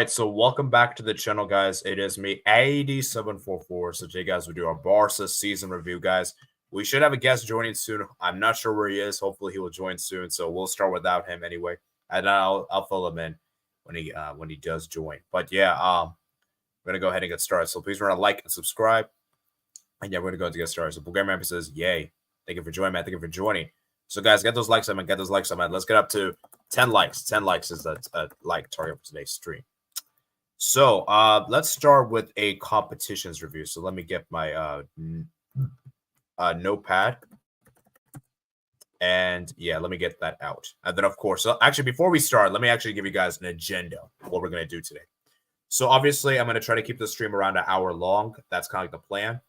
right, so welcome back to the channel, guys. It is me, AD744. So today, guys, we do our Barca season review, guys. We should have a guest joining soon. I'm not sure where he is. Hopefully, he will join soon. So we'll start without him anyway, and I'll fill him in when he does join. But yeah, we're gonna go ahead and get started. So please remember to like and subscribe. And yeah, we're gonna go to get started. So Bulgarian member says, "Yay! Thank you for joining, man. Thank you for joining." So guys, get those likes up, man. Get those likes up, man. Let's get up to 10 likes. 10 likes is the like target for today's stream. So let's start with a competitions review. So let me get my notepad. And yeah, let me get that out. And then, of course, actually, before we start, let me actually give you guys an agenda of what we're going to do today. So obviously, I'm going to try to keep the stream around an hour long. That's kind of like the plan.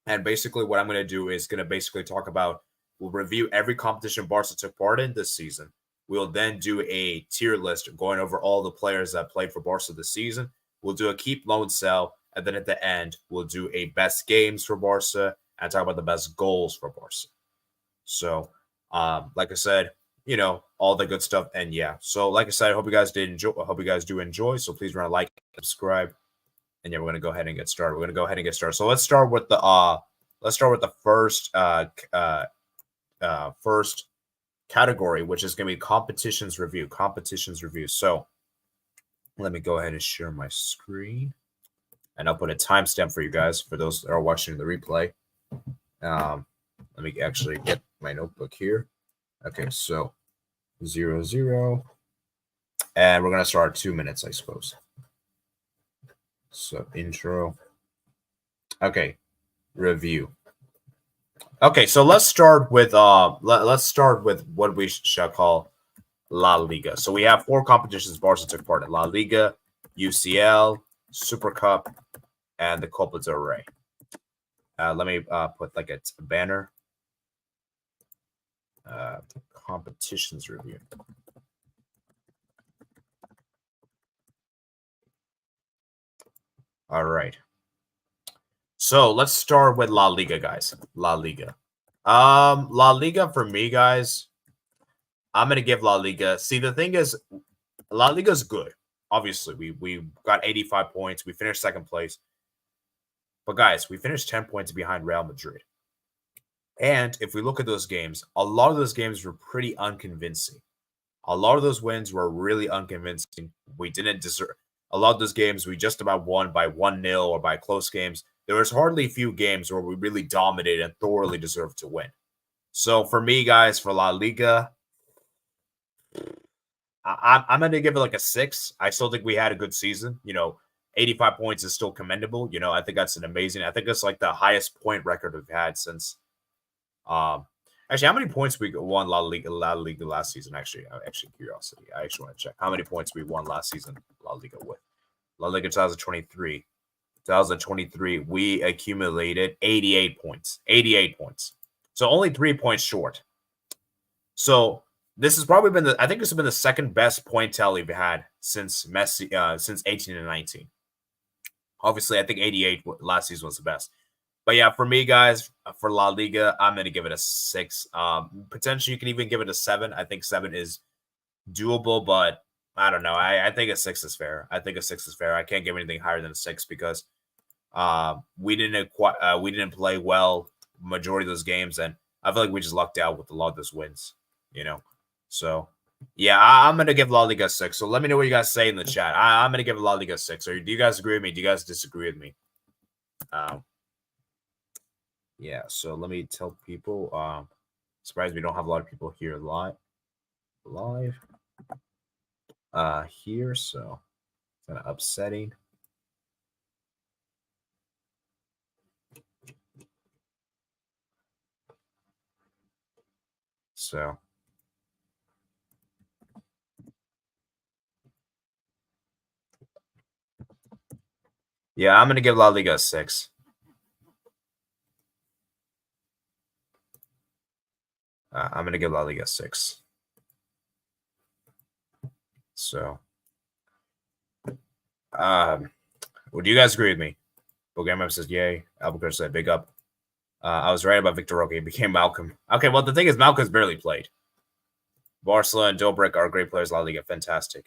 And basically, what I'm going to do is going to basically talk about, we'll review every competition Barca took part in this season. We'll then do a tier list going over all the players that played for Barca this season. We'll do a keep, loan, sell. And then at the end, we'll do a best games for Barca and talk about the best goals for Barca. So, like I said, you know, all the good stuff. And yeah, so like I said, I hope you guys did enjoy. I hope you guys do enjoy. So please remember to like, subscribe. And yeah, we're going to go ahead and get started. We're going to go ahead and get started. So let's start with the first category, which is going to be competitions review. So let me go ahead and share my screen, and I'll put a timestamp for you guys for those that are watching the replay. Let me actually get my notebook here. Okay, so 00, and we're gonna start 2 minutes, I suppose. So intro. Okay, review. Okay, so let's start with what we shall call La Liga. So we have 4 competitions Barca took part in: La Liga, UCL, Super Cup, and the Copa del Rey. Let me put like a banner. Competitions review. All right. So let's start with La Liga, guys. La Liga. La Liga for me, guys. I'm gonna give La Liga. See, the thing is, La Liga is good. Obviously, we got 85 points. We finished second place. But guys, we finished 10 points behind Real Madrid. And if we look at those games, a lot of those games were pretty unconvincing. A lot of those wins were really unconvincing. We didn't deserve a lot of those games. We just about won by 1-0 or by close games. There was hardly a few games where we really dominated and thoroughly deserved to win. So for me, guys, for La Liga, I'm going to give it like a 6. I still think we had a good season. You know, 85 points is still commendable. You know, I think that's an amazing. I think it's like the highest point record we've had since. Actually, how many points we won La Liga last season? Actually, curiosity. I actually want to check how many points we won last season La Liga with. La Liga 2023. 2023, we accumulated 88 points. 88 points. So only 3 points short. So this has probably been I think this has been the second best point tally we've had since Messi, since 18 and 19. Obviously, I think 88 last season was the best. But yeah, for me, guys, for La Liga, I'm going to give it a 6. Potentially, you can even give it a 7. I think 7 is doable, but I don't know. I think a 6 is fair. I think a 6 is fair. I can't give anything higher than a 6 because we didn't play well majority of those games, and I feel like we just lucked out with a lot of those wins, you know. So yeah, I'm going to give La Liga a 6. So let me know what you guys say in the chat. I'm going to give La Liga a 6. Or do you guys agree with me? Do you guys disagree with me? Yeah, so let me tell people. Surprised we don't have a lot of people here live here, so it's kind of upsetting. So yeah, I'm gonna give La Liga a 6. I'm gonna give La Liga a 6. So, would you guys agree with me? Bulgarian says, "Yay!" Albuquerque said, "Big up." I was right about Victor Roque. He became Malcolm. Okay, well, the thing is, Malcolm's barely played. Barcelona and Dobrik are great players. La Liga, fantastic.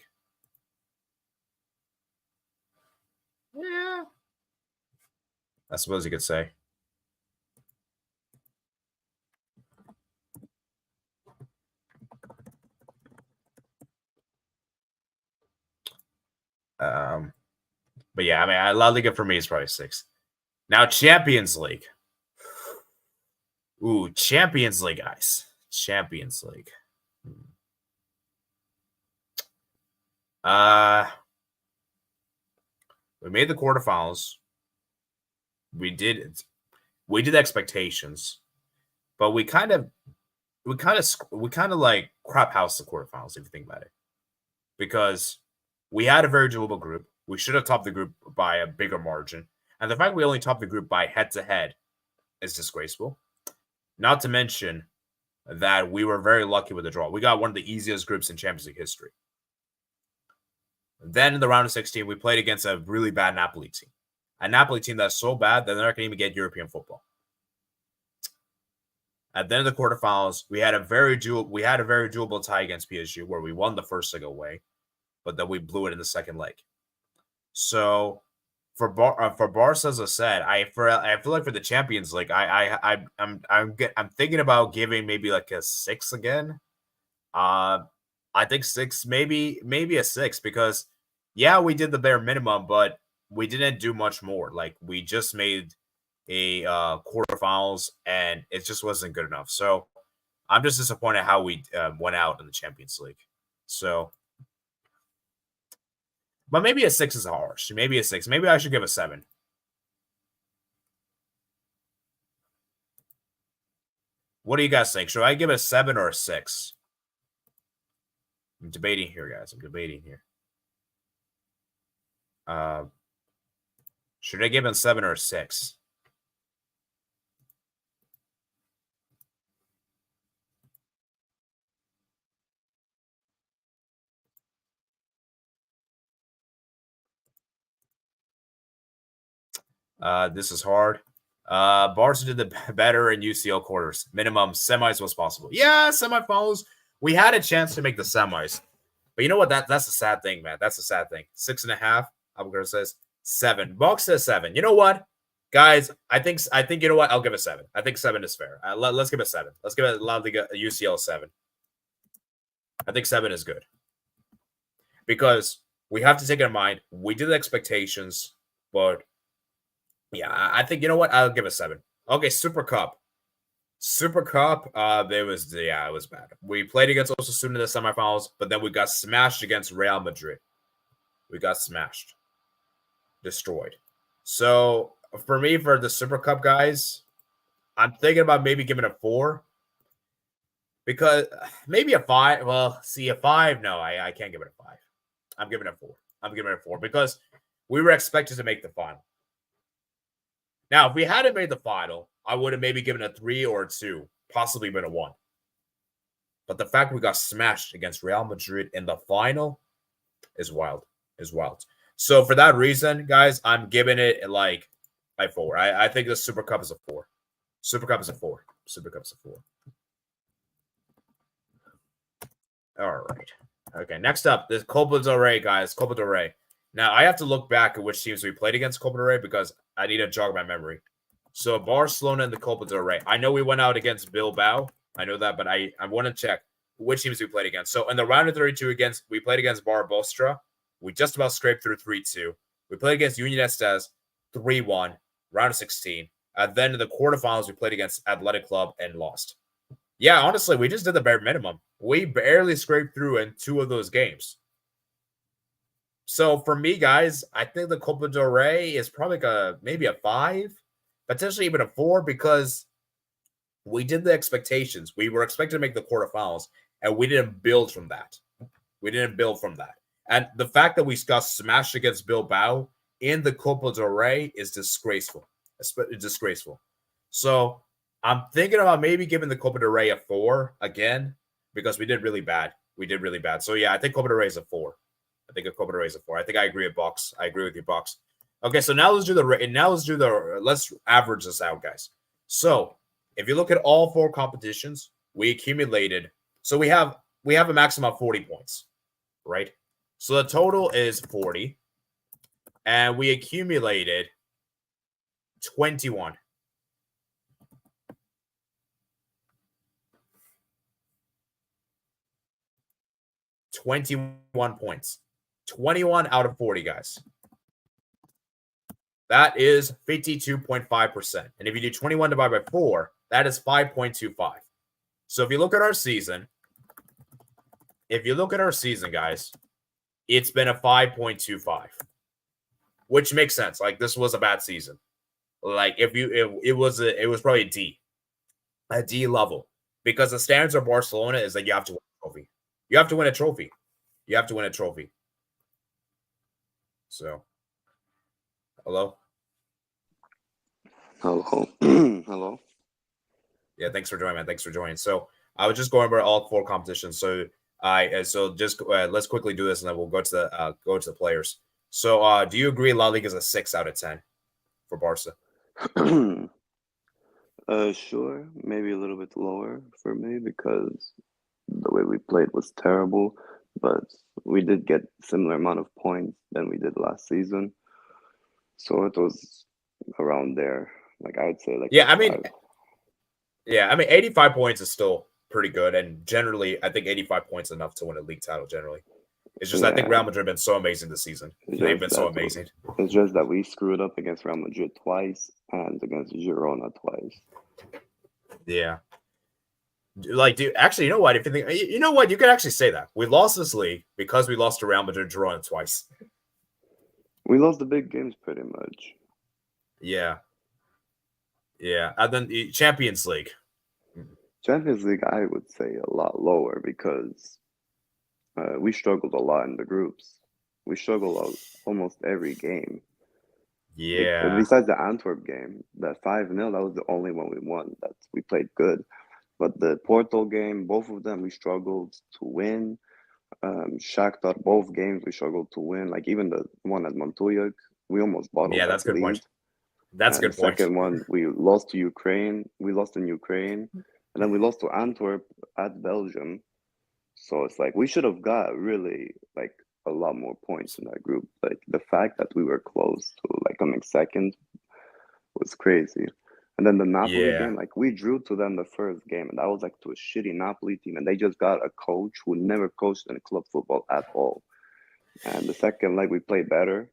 I suppose you could say. But yeah, I mean, La Liga for me is probably 6. Now, Champions League. Ooh, Champions League, guys. Champions League. We made the quarterfinals. We did expectations, but we kind of like crap house the quarterfinals if you think about it, because we had a very doable group. We should have topped the group by a bigger margin, and the fact we only topped the group by head-to-head is disgraceful. Not to mention that we were very lucky with the draw. We got one of the easiest groups in Champions League history. Then in the round of 16, we played against a really bad Napoli team. A Napoli team that's so bad that they're not going to even get European football. And then in the quarterfinals, we had a very doable tie against PSG where we won the first leg away, but then we blew it in the second leg. So for Barca, as I said, I feel like for the Champions League, I'm thinking about giving maybe like a 6 again. I think 6, maybe a 6, because yeah, we did the bare minimum, but we didn't do much more. Like, we just made a quarterfinals, and it just wasn't good enough. So I'm just disappointed how we went out in the Champions League. So, but maybe a 6 is harsh. Maybe a 6. Maybe I should give a 7. What do you guys think? Should I give it a 7 or a 6? I'm debating here, guys. I'm debating here. Should I give him 7 or 6? This is hard. Barca did the better in UCL quarters. Minimum semis was possible. Yeah, semifinals. We had a chance to make the semis. But you know what? That's a sad thing, man. That's a sad thing. 6.5. Abelgard says 7. Box says 7. You know what, guys? I think you know what? I'll give it 7. I think 7 is fair. Let's give it 7. Let's give it La Liga UCL 7. I think 7 is good, because we have to take in mind we did the expectations, but yeah, I think, you know what? I'll give it 7. Okay, Super Cup. It was bad. We played against Osasuna in the semifinals, but then we got smashed against Real Madrid. We got smashed. Destroyed. So for me, for the Super Cup, guys, I'm thinking about maybe giving it a 4. Because maybe a 5. Well, see, a 5. No, I can't give it a 5. I'm giving it a 4. I'm giving it a 4 because we were expected to make the final. Now, if we hadn't made the final, I would have maybe given a 3 or a 2, possibly even a 1. But the fact we got smashed against Real Madrid in the final is wild. So for that reason, guys, I'm giving it like a 4. I think the Super Cup is a 4. Super Cup is a 4. All right. Okay, next up, this Copa del Rey, guys. Copa del Rey. Now, I have to look back at which teams we played against Copa del Rey because I need to jog my memory. So, Barcelona and the Copa del Rey. I know we went out against Bilbao. I know that, but I want to check which teams we played against. So, in the round of 32, we played against Barbostra. We just about scraped through 3-2. We played against Union Estes 3-1, round of 16. And then in the quarterfinals, we played against Athletic Club and lost. Yeah, honestly, we just did the bare minimum. We barely scraped through in 2 of those games. So for me, guys, I think the Copa del Rey is probably maybe a 5, potentially even a 4, because we did the expectations. We were expected to make the quarterfinals, and we didn't build from that. And the fact that we got smashed against Bilbao in the Copa del Rey is disgraceful. It's disgraceful. So I'm thinking about maybe giving the Copa del Rey a 4 again, because we did really bad. So yeah, I think Copa del Rey is a 4. I think a Copa del Rey is a 4. I think I agree with Box. I agree with you, Box. Okay, so let's average this out, guys. So if you look at all 4 competitions, we accumulated. So we have a maximum of 40 points, right? So the total is 40, and we accumulated 21. 21 points. 21 out of 40, guys. That is 52.5%. And if you do 21 divided by 4, that is 5.25. So if you look at our season, guys, it's been a 5.25, which makes sense. Like, this was a bad season. Like, it was probably a D level, because the standards of Barcelona is that you have to win a trophy. You have to win a trophy. You have to win a trophy. So, hello? Hello. Hello. Yeah, thanks for joining, man. Thanks for joining. So, I was just going over all 4 competitions. So, let's quickly do this, and then we'll go to the players. So, do you agree La Liga is a 6 out of 10 for Barca? Sure. Maybe a little bit lower for me because the way we played was terrible, but we did get similar amount of points than we did last season. So it was around there. Like, I would say like I mean 85 points is still pretty good, and generally I think 85 points is enough to win a league title generally. It's just I think Real Madrid have been so amazing this season. They've been so amazing. It's just that we screwed up against Real Madrid twice and against Girona twice. Yeah. Like, dude, actually, you know what? If you think, you know what, you could actually say that we lost this league because we lost to Real Madrid, Girona twice. We lost the big games pretty much. Yeah. And then the Champions League. Champions League, I would say a lot lower because we struggled a lot in the groups. We struggled almost every game. Yeah. Besides the Antwerp game, that 5-0, that was the only one we won. We played good. But the Porto game, both of them, we struggled to win. Shakhtar, both games, we struggled to win. Like, even the one at Montjuic, we almost bottled that's a good point. That's a good point. The second one, we lost to Ukraine. We lost in Ukraine. And then we lost to Antwerp at Belgium. So it's like we should have got really like a lot more points in that group. Like, the fact that we were close to like coming second was crazy. And then the Napoli game, like, we drew to them the first game, and that was like to a shitty Napoli team, and they just got a coach who never coached in club football at all. And the second leg we played better,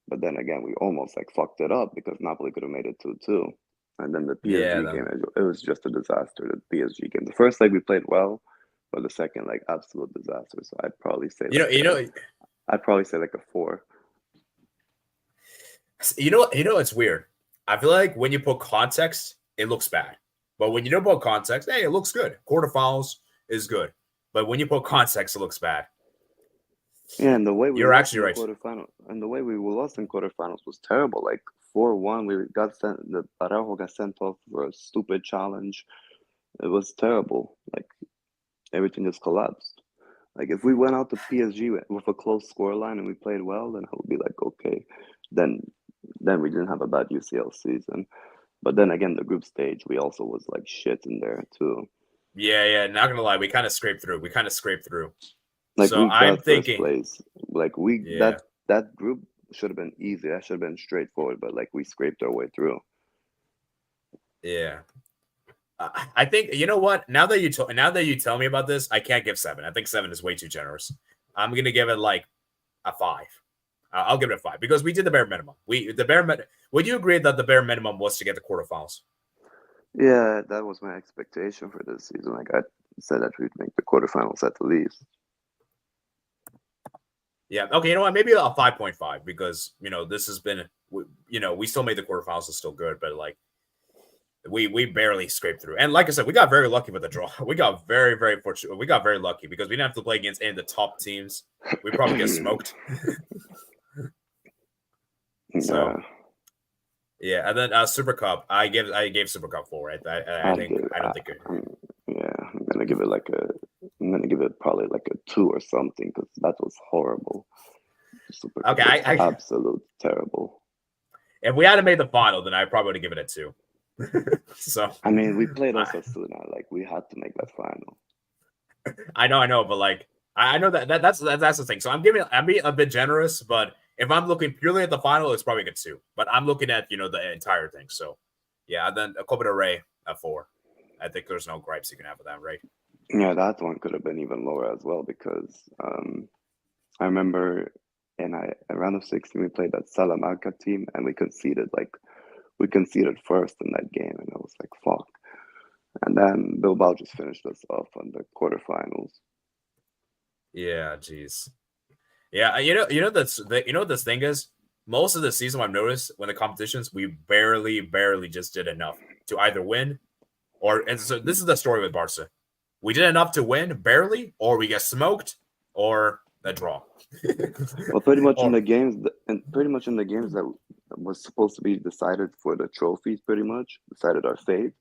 but then again we almost like fucked it up because Napoli could have made it 2-2. And then the PSG game, it was just a disaster. The PSG game, the first leg we played well, but the second leg absolute disaster. So I'd probably say I'd probably say like a 4. You know, it's weird. I feel like when you put context, it looks bad. But when you don't put context, hey, it looks good. Quarterfinals is good. But when you put context, it looks bad. Yeah, and the way you're actually right. And the way we lost in quarterfinals was terrible. Like 4-1, we got sent. The Araujo got sent off for a stupid challenge. It was terrible. Like, everything just collapsed. Like, if we went out to PSG with a close scoreline and we played well, then I would be like, okay, then we didn't have a bad UCL season. But then again, the group stage, we also was like shit in there too. Yeah. Not gonna lie, we kind of scraped through. Like, so I'm thinking, first place. Like, that group should have been easy. That should have been straightforward. But like, we scraped our way through. Yeah. I think, you know what? Now that you tell me about this, I can't give 7. I think 7 is way too generous. I'm gonna give it like a 5. I'll give it a 5 because we did the bare minimum. Would you agree that the bare minimum was to get the quarterfinals? Yeah, that was my expectation for this season. Like, I said that we'd make the quarterfinals at the least. Yeah. Okay. You know what? Maybe a 5.5 because, this has been, we still made the quarterfinals. It's still good, but like we barely scraped through. And like I said, we got very lucky with the draw. We got very, very fortunate. We got very lucky because we didn't have to play against any of the top teams. We probably get smoked. So, yeah. And then Super Cup, I gave Super Cup 4. Right? I don't think. I'm gonna give it probably like a 2 or something because that was horrible. Super Cup was absolute terrible. If we hadn't made the final, then I probably would have given it 2. So I mean, we played Osasuna. Like, we had to make that final. I know, but like I know that's the thing. So I'm being a bit generous, but if I'm looking purely at the final, it's probably a 2. But I'm looking at the entire thing. So yeah, then a Copa del Rey at 4. I think there's no gripes you can have with that, right? Yeah, that one could have been even lower as well because I remember in a round of 16 we played that Salamanca team and we conceded first in that game and I was like, fuck. And then Bilbao just finished us off on the quarterfinals. Yeah, jeez. Yeah, this thing is, most of the season I've noticed when the competitions, we barely just did enough to either win and so this is the story with Barca. We did enough to win, barely, or we get smoked, or a draw. Well, pretty much in the games that was supposed to be decided for the trophies, pretty much decided our fate,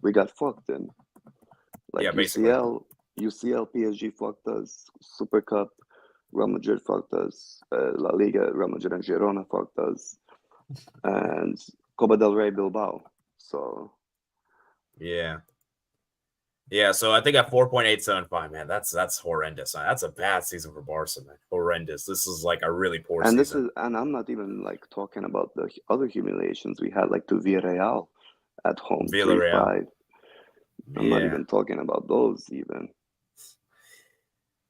we got fucked in. Like yeah, basically. UCL, PSG fucked us. Super Cup, Real Madrid fucked us. La Liga, Real Madrid and Girona fucked us, and Copa del Rey, Bilbao. So. Yeah, so I think at 4.875, man, that's horrendous. That's a bad season for Barca, man. Horrendous. This is like a really poor season. And I'm not even like talking about the other humiliations we had, like to Villarreal at home, 3-5. I'm not even talking about those even.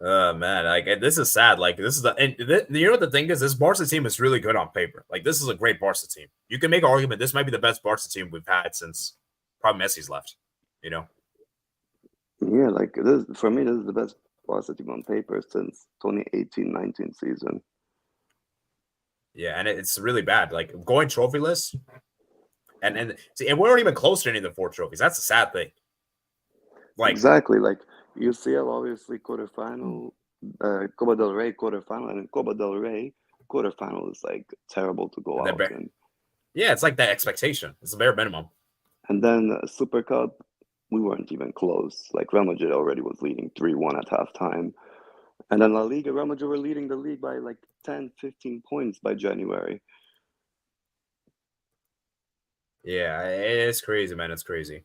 Man, like this is sad. Like this is what the thing is? This Barca team is really good on paper. Like this is a great Barca team. You can make an argument this might be the best Barca team we've had since probably Messi's left. Yeah, like this for me, this is the best Barca team on paper since 2018-19 season. Yeah, and it's really bad. Like going trophyless, and see, and we weren't even close to any of the 4 trophies. That's a sad thing. Like exactly, like UCL obviously quarterfinal, Copa del Rey quarterfinal, and in Copa del Rey quarterfinal is like terrible to go out in. Yeah, it's like that expectation. It's the bare minimum. And then Super Cup, we weren't even close. Like Real Madrid already was leading 3-1 at halftime. And then La Liga, Real Madrid were leading the league by like 10, 15 points by January. Yeah, it's crazy, man. It's crazy.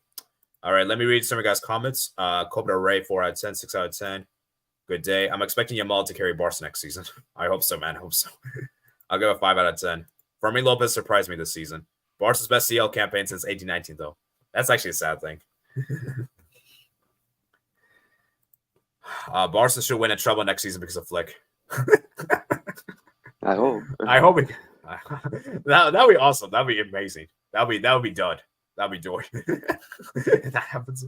All right, let me read some of you guys' comments. Copa del Rey, 4 out of 10, 6 out of 10. Good day. I'm expecting Yamal to carry Barca next season. I hope so, man. I hope so. I'll give a 5 out of 10. Fermin Lopez surprised me this season. Barca's best CL campaign since 18-19, though. That's actually a sad thing. Barca should win in trouble next season because of Flick. I hope. That'd be awesome. That'd be amazing. That would be dud. That'd be joy. That happens.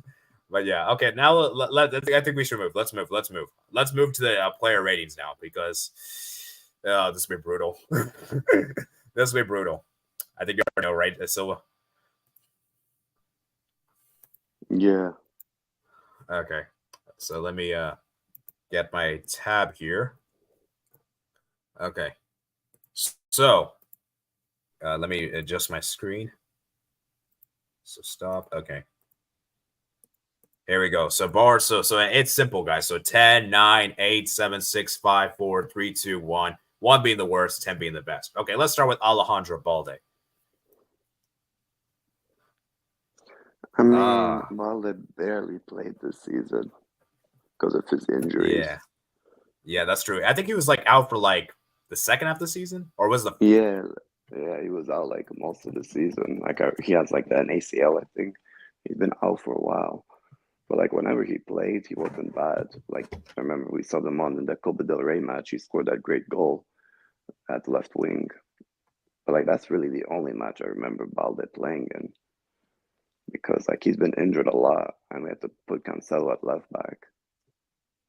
But yeah, okay. Now I think we should move. Let's move to the player ratings now because this will be brutal. This will be brutal. I think you already know, right, Silva? Yeah. Okay. So let me get my tab here. Okay. So let me adjust my screen. So stop. Okay. Here we go. So bars. So it's simple, guys. So 10, 9, 8, 7, 6, 5, 4, 3, 2, 1. 1 being the worst, 10 being the best. Okay, let's start with Alejandro Balde. I mean, Balde barely played this season because of his injuries. Yeah, that's true. I think he was like out for like the second half of the season, or was the Yeah, he was out like most of the season. Like he has like an ACL, I think. He's been out for a while, but like whenever he played, he wasn't bad. Like I remember we saw them on in the Copa del Rey match. He scored that great goal at left wing, but like that's really the only match I remember Balde playing in. Because like he's been injured a lot, and we had to put Cancelo at left back.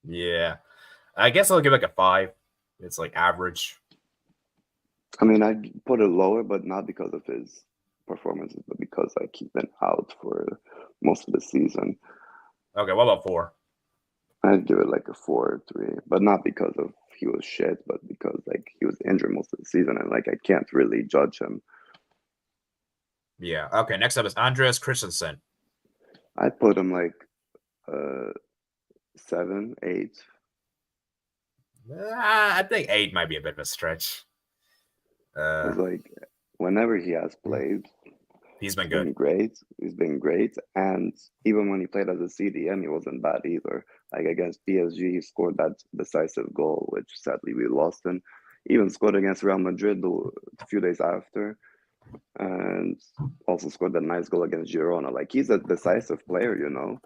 Yeah, I guess I'll give like a 5. It's like average. I mean, I'd put it lower, but not because of his performances, but because like he's been out for most of the season. Okay, what about 4? I'd give it like a 4 or 3, but not because of he was shit, but because like he was injured most of the season, and like I can't really judge him. Yeah. Okay. Next up is Andreas Christensen. I put him like 7, 8. I think 8 might be a bit of a stretch. Like whenever he has played, he's been good. He's been great, and even when he played as a CDM, he wasn't bad either. Like against PSG, he scored that decisive goal, which sadly we lost in. even scored against Real Madrid a few days after, and also scored a nice goal against Girona. Like, he's a decisive player, you know.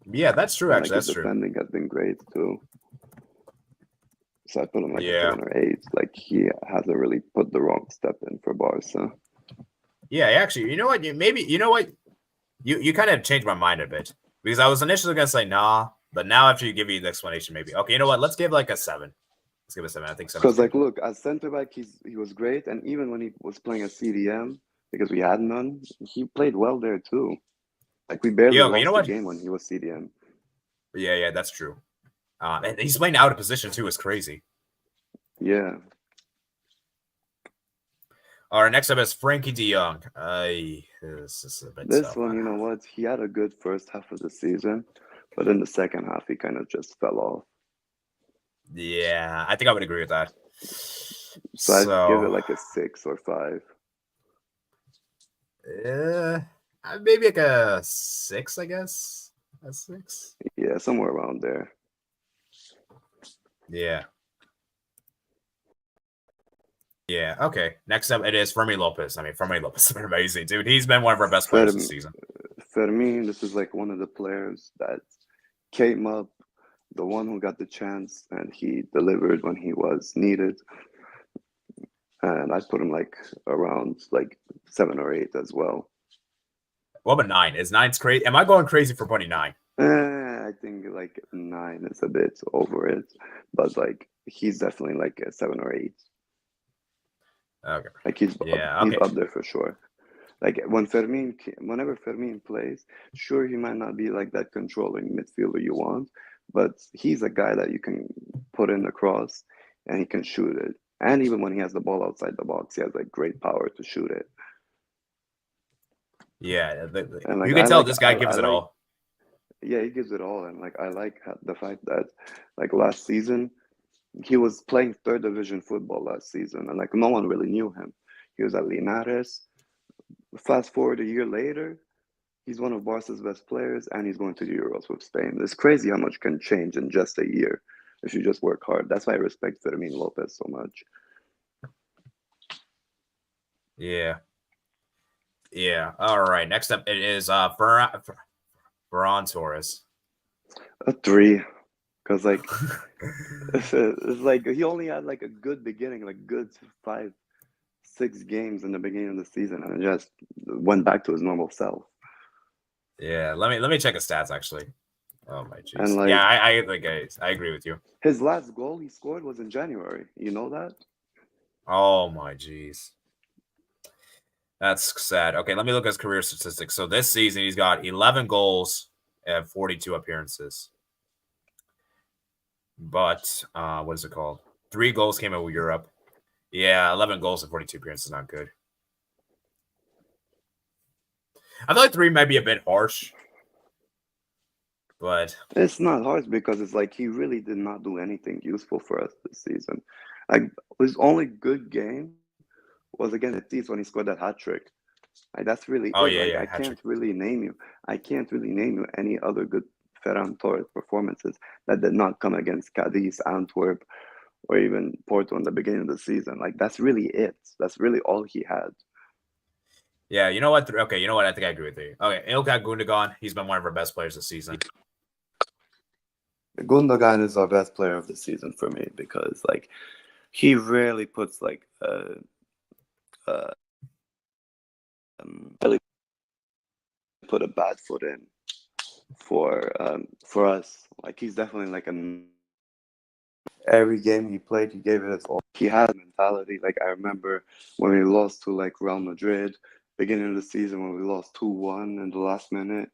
Yeah, that's true. And, Actually, like, that's his true. defending has been great too. So I put him like a Yeah. 7 or 8. Like, he hasn't really put the wrong step in for Barca. Yeah, actually, you know what? You kind of changed my mind a bit, because I was initially gonna say nah, but now after you give me the explanation, maybe okay. You know what? Let's give like a 7. Let's give it a 7. I think 7. Because, like, look, as center back, he was great, and even when he was playing a CDM, because we had none, he played well there too. Like, we barely Yo, lost you know the what? game when he was CDM. Yeah, that's true. And he's playing out of position too. Is crazy. Yeah. All right, next up is Frankie De Jong. This is a bit This tough. one, you know what? He had a good first half of the season, but in the second half, he kind of just fell off. Yeah, I think I would agree with that. So I'd give it like a 6 or 5. Maybe like a 6, I guess. A 6. Yeah, somewhere around there. Yeah. Yeah. Okay. Next up, it is Fermi Lopez. I mean, Fermi Lopez has been amazing, dude. He's been one of our best players this season. For me, this is like one of the players that came up, the one who got the chance, and he delivered when he was needed. And I put him like around like 7 or 8 as well. What about 9? Is 9's crazy? Am I going crazy for putting 9? I think like 9 is a bit over it, but like he's definitely like a 7 or 8. Okay. Like he's okay. up there for sure. Like whenever Fermin plays, sure, he might not be like that controlling midfielder you want, but he's a guy that you can put in the cross and he can shoot it. And even when he has the ball outside the box, he has like great power to shoot it. Yeah, and like, you can tell this guy gives it all. Yeah, he gives it all, and like I like the fact that like last season he was playing third division football last season, and like no one really knew him. He was at Linares. Fast forward a year later, he's one of Barca's best players, and he's going to the Euros with Spain. It's crazy how much can change in just a year if you just work hard. That's why I respect Fermin Lopez so much. Yeah. All right. Next up, it is Ferran Torres. A 3, because like it's like he only had like a good beginning, like good 5-6 games in the beginning of the season, and just went back to his normal self. Yeah, let me check his stats actually. Oh my jeez. And like, yeah, I agree with you. His last goal he scored was in January. You know that? Oh my jeez. That's sad. Okay, let me look at his career statistics. So this season he's got 11 goals and 42 appearances. But what is it called? 3 goals came out with Europe. Yeah, 11 goals and 42 appearances is not good. I feel like 3 might be a bit harsh. But it's not harsh because it's like he really did not do anything useful for us this season. Like his only good game was against Betis when he scored that hat trick. Like that's really it. Yeah, I can't really name you any other good Ferran Torres performances that did not come against Cadiz, Antwerp, or even Porto in the beginning of the season. Like that's really it. That's really all he had. Yeah, you know what? Okay, you know what? I think I agree with you. Okay, Ilkay Gundogan, he's been one of our best players this season. Gundogan is our best player of the season for me because like he rarely puts like really put a bad foot in for us. Like he's definitely like every game he played, he gave it his all. He had a mentality. Like I remember when we lost to like Real Madrid, beginning of the season when we lost 2-1 in the last minute,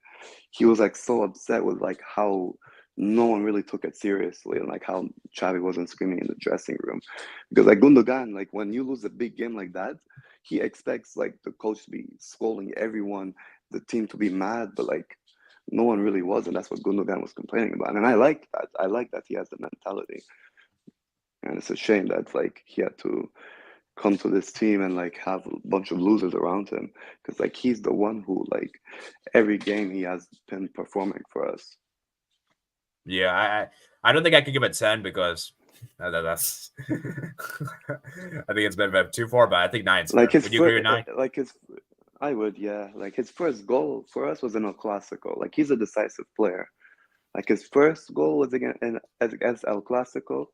he was like so upset with like how no one really took it seriously and like how Xavi wasn't screaming in the dressing room. Because like Gundogan, like when you lose a big game like that, he expects like the coach to be scolding everyone, the team to be mad, but like no one really was, and that's what Gundogan was complaining about. And I like that. I like that he has the mentality. And it's a shame that like he had to come to this team and like have a bunch of losers around him because like he's the one who like every game he has been performing for us. Yeah, I don't think I could give it 10 because That's I think it's been too far, but I think 9's fair. Like his Would you agree with first, 9? like his, I would, yeah. Like his first goal for us was in El Clasico. Like he's a decisive player. Like his first goal was against El Clasico,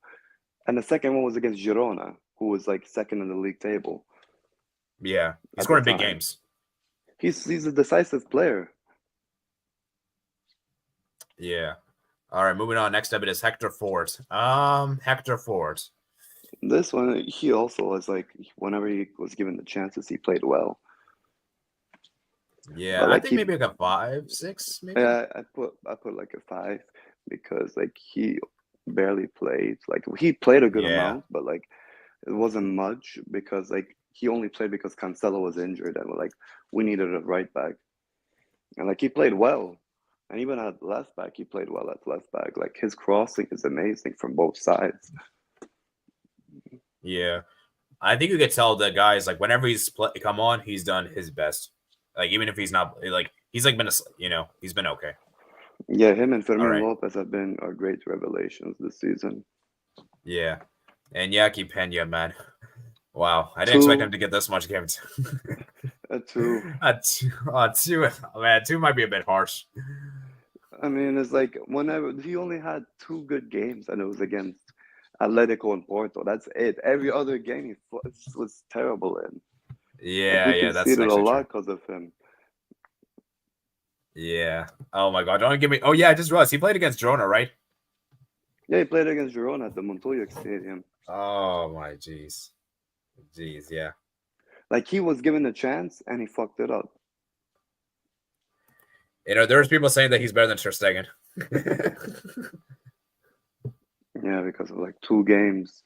and the second one was against Girona, who was like second in the league table Yeah, he's at the scoring big time. games. He's a decisive player. Yeah. All right, moving on. Next up, it is Hector Fort. Hector Fort. This one, he also was like, whenever he was given the chances, he played well. Yeah, But, like, I think maybe like a 5, 6, maybe. Yeah, I put like a 5 because like he barely played. Like he played a good amount, but like it wasn't much because like he only played because Cancelo was injured and like we needed a right back. And like he played well. And even at left back, he played well at left back. Like his crossing is amazing from both sides. Yeah. I think you could tell the guys like whenever he's come on, he's done his best. Like even if he's not like he's like been he's been okay. Yeah, him and Fermin right. Lopez have been our great revelations this season. Yeah. And Yaki Pena, man. Wow. I didn't expect him to get this much games. A 2. A 2. Man, 2 might be a bit harsh. I mean, it's like whenever he only had 2 good games and it was against Atletico and Porto. That's it. Every other game he was terrible in. Yeah, like, yeah, that's conceded a lot true. because of him. Yeah. Oh my God! Don't give me. Oh yeah, I just realized he played against Girona, right? Yeah, he played against Girona at the Montoya Stadium. Oh my jeez, yeah. Like he was given a chance and he fucked it up. There's people saying that he's better than Ter Stegen. Yeah, because of like 2 games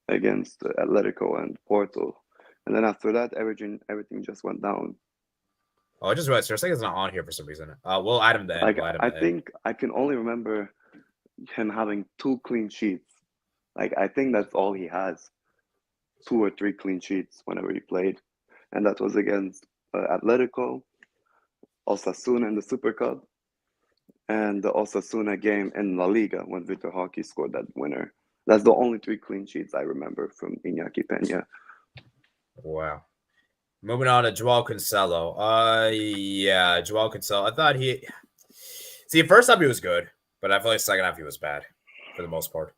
against Atletico and Porto, and then after that, everything just went down. Oh, I just realized Ter Stegen's not on here for some reason. We'll add him then. Like I think I can only remember him having 2 clean sheets. Like I think that's all he has. 2 or 3 clean sheets whenever he played, and that was against Atletico, Osasuna in the Super Cup, and the Osasuna game in La Liga when Vitor Hockey scored that winner. That's the only 3 clean sheets I remember from Iñaki Peña. Wow. Moving on to Joao Cancelo. Yeah, Joao Cancelo. I thought first half he was good, but I feel like second half he was bad for the most part.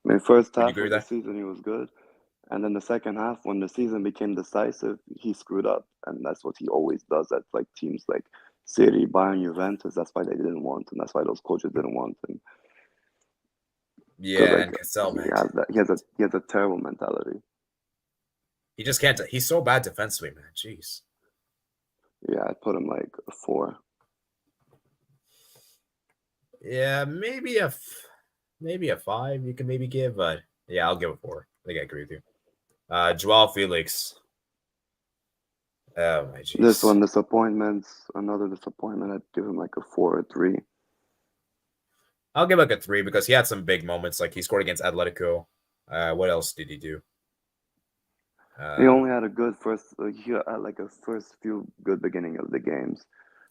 I mean, first half of the season he was good, and then the second half, when the season became decisive, he screwed up, and that's what he always does at like teams like City, Bayern, Juventus. That's why they didn't want him. That's why those coaches didn't want him. Yeah, like, and Cancelo, man, he has a terrible mentality. He just can't. He's so bad defensively, man. Jeez. Yeah, I'd put him like a 4. Yeah, maybe a 5 you can maybe give, but yeah, I'll give a 4. I think I agree with you. Joao Felix. Oh my jeez. This one, another disappointment. I'd give him like a 4 or 3. I'll give like a 3 because he had some big moments. Like he scored against Atletico. What else did he do? He only had a good first. He had like a first few good beginning of the games,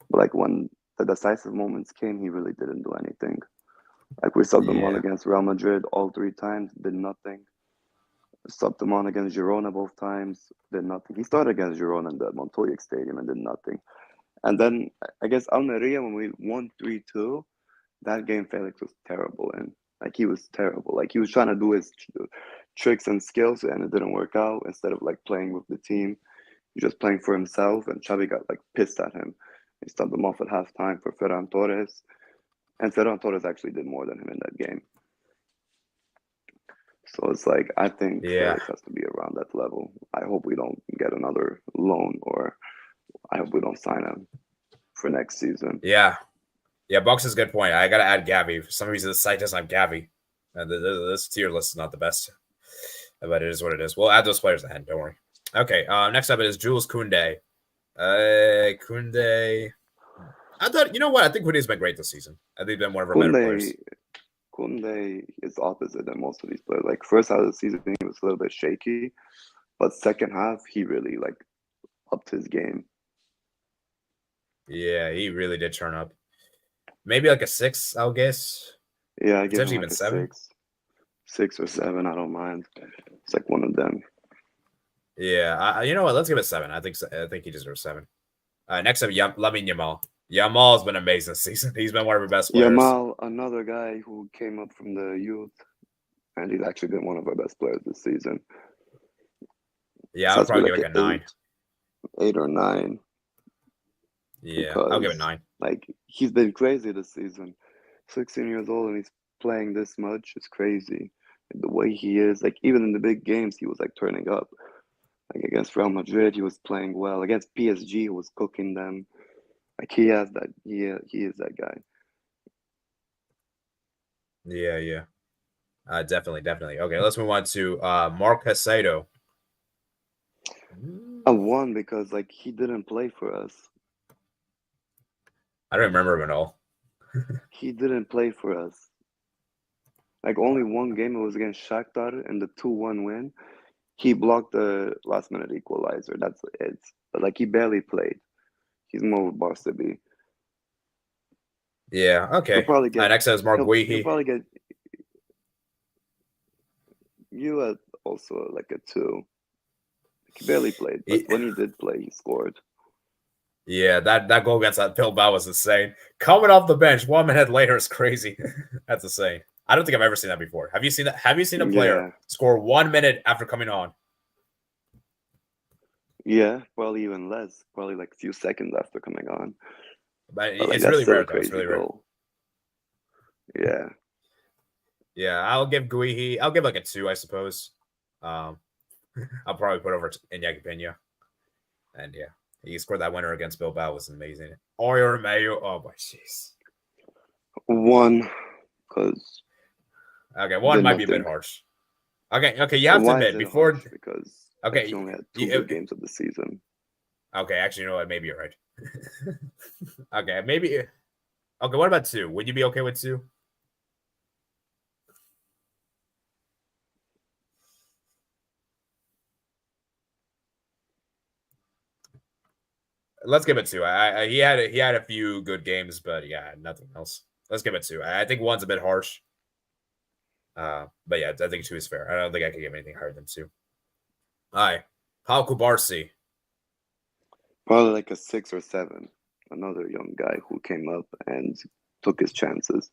but like when the decisive moments came, he really didn't do anything. Like we subbed him on against Real Madrid all 3 times, did nothing. Subbed him on against Girona both times, did nothing. He started against Girona in the Montoya Stadium and did nothing. And then I guess Almeria, when we won 3-2, that game Felix was terrible in. Like he was terrible. Like he was trying to do his tricks and skills and it didn't work out. Instead of like playing with the team, he was just playing for himself, and Xavi got like pissed at him. He subbed him off at halftime for Ferran Torres, and Ferran Torres actually did more than him in that game. So it's like, I think Felix has to be around that level. I hope we don't get another loan, or I hope we don't sign him for next season. Yeah, Bucks is a good point. I got to add Gavi. For some reason, the site doesn't have Gavi. This tier list is not the best, but it is what it is. We'll add those players ahead. Don't worry. Okay, next up it is Jules Koundé. Koundé. I thought, you know what? I think Koundé's been great this season. I think he's been one of our better players. Koundé is opposite than most of these players. Like first half of the season, he was a little bit shaky, but second half, he really like upped his game. Yeah, he really did turn up. Maybe like a 6, I'll guess. Yeah, I give him like a 7. 6 or 7. I don't mind. It's like one of them. Yeah, you know what? Let's give it 7. I think he deserves 7. Next up, Lamine Yamal. Yamal's been amazing this season. He's been one of our best players. Yamal, another guy who came up from the youth, and he's actually been one of our best players this season. Yeah, I'll probably give it like a 9. 8 or 9. Yeah, because, I'll give it 9. Like, he's been crazy this season. 16 years old and he's playing this much. It's crazy. The way he is, like, even in the big games, he was like turning up. Like against Real Madrid, he was playing well. Against PSG, he was cooking them. Like he has that. He is that guy. Yeah. Definitely. Okay, let's move on to Mark Casado. I won because like he didn't play for us. I don't remember him at all. He didn't play for us. Like only one game, it was against Shakhtar in the 2-1 win. He blocked the last-minute equalizer. That's it. But like he barely played. He's more of a Barca B. Yeah. Okay. He'll probably get, next is Mark Guihi. He'll probably get you at also like a 2. He barely played, but when he did play, he scored. Yeah, that goal against that Bilbao was insane. Coming off the bench 1 minute later is crazy. That's insane. I don't think I've ever seen that before. Have you seen that? Have you seen a player score 1 minute after coming on? Yeah, probably even less. Probably like a few seconds after coming on. But like, it's really rare, though. It's really rare. Yeah. Yeah, I'll give Guihi. I'll give like a 2, I suppose. I'll probably put over Iñaki Peña. And yeah, he scored that winner against Bilbao. It was amazing. Or Mayo. Oh my jeez. 1, because. Okay, 1 might be a bit harsh. Okay, you have to admit before because okay, he only had 2 good games of the season. Okay, actually, you know what? Maybe you're right. Okay, maybe. Okay, what about 2? Would you be okay with 2? Let's give it 2. He had a few good games, but yeah, nothing else. Let's give it 2. I think 1's a bit harsh. But yeah, I think 2 is fair. I don't think I could give anything higher than 2. All right, Pau Kubarsi. Probably like a 6 or 7. Another young guy who came up and took his chances.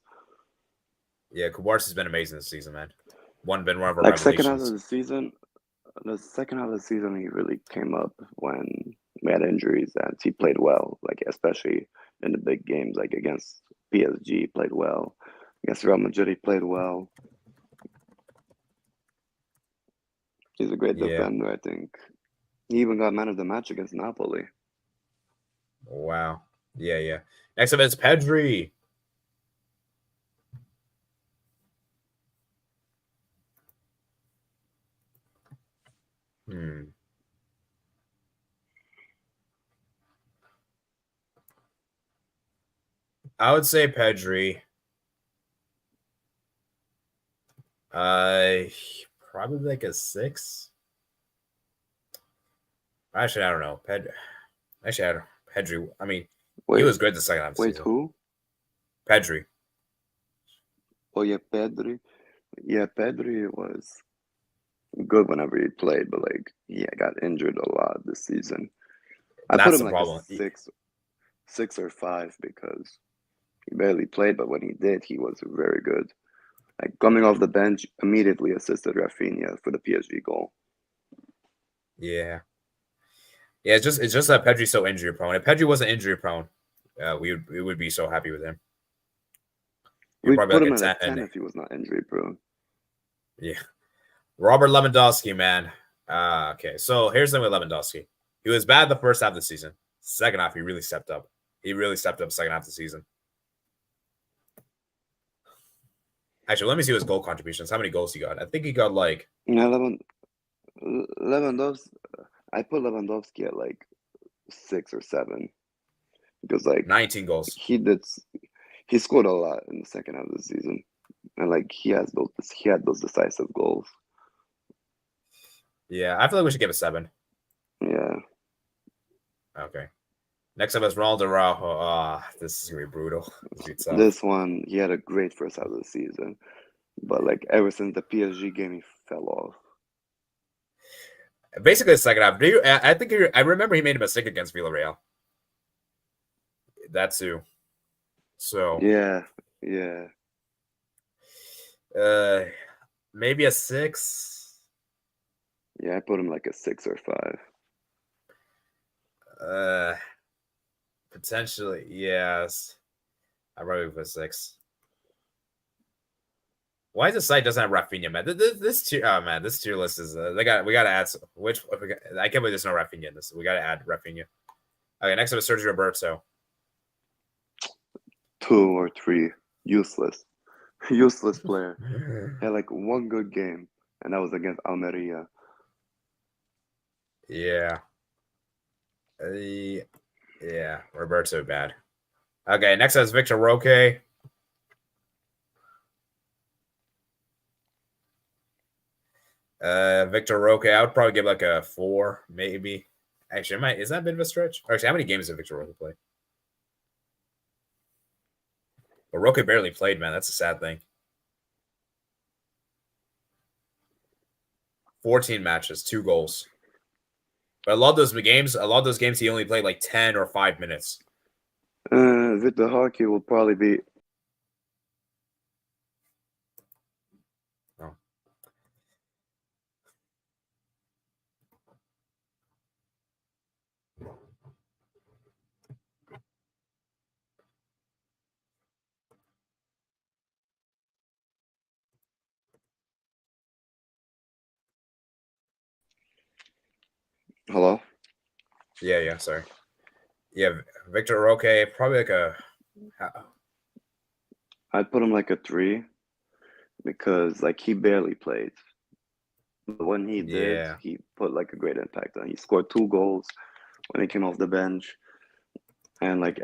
Yeah, Kubarsi's been amazing this season, man. Been one of our like revelations. second half of the season. The second half of the season, he really came up when we had injuries, and he played well. Like especially in the big games, like against PSG, he played well. Against Real Madrid, he played well. He's a great defender, I think. He even got man of the match against Napoli. Wow. Yeah. Next up is Pedri. I would say Pedri. Probably like a 6. Actually, I don't know. Pedri. I mean, he was good the second half of the season. Who? Pedri. Oh yeah, Pedri. Yeah, Pedri was good whenever he played, but like he got injured a lot this season. I put him like a 6 or 5 because he barely played, but when he did, he was very good. Like coming off the bench, immediately assisted Rafinha for the PSG goal. Yeah, it's just that Pedri's so injury prone. If Pedri wasn't injury prone, we would be so happy with him. We'd put him at a 10 if he was not injury prone. Yeah. Robert Lewandowski, man. Okay, so here's the thing with Lewandowski. He was bad the first half of the season. Second half, he really stepped up. Second half of the season. Actually, let me see his goal contributions. How many goals he got? I think he got like... Yeah, Lewandowski. I put Lewandowski at like 6 or 7 because like 19 goals. He scored a lot in the second half of the season, and like he had those decisive goals. Yeah, I feel like we should give a 7. Yeah. Okay. Next up is Ronaldo Araujo. This is gonna be brutal. This one, he had a great first half of the season. But like ever since the PSG game, he fell off. Basically, the second half. I remember he made a mistake against Villarreal. That too. So Yeah. maybe a 6. Yeah, I put him like a 6 or 5. Potentially, yes. I'm probably with 6. Why the site doesn't have Rafinha, man? This tier, oh man, this tier list is we gotta add I can't believe there's no Rafinha in this. We gotta add Rafinha. Okay, next up is Sergio Roberto. 2 or 3, useless, useless player. He had like one good game, and that was against Almeria. Yeah. Yeah, Roberto bad. Okay, next up is Victor Roque. Victor Roque, I would probably give like a 4, maybe. Actually, is that a bit of a stretch? Actually, how many games did Victor Roque play? But Roque barely played, man. That's a sad thing. 14 matches, 2 goals. But a lot of those games, he only played like 10 or 5 minutes. Victor Roque will probably be. Oh. Hello? Yeah, sorry. Yeah, Victor Roque, probably like a. I'd put him like a 3 because like he barely played. But when he did, he put like a great impact on. He scored 2 goals when he came off the bench, and like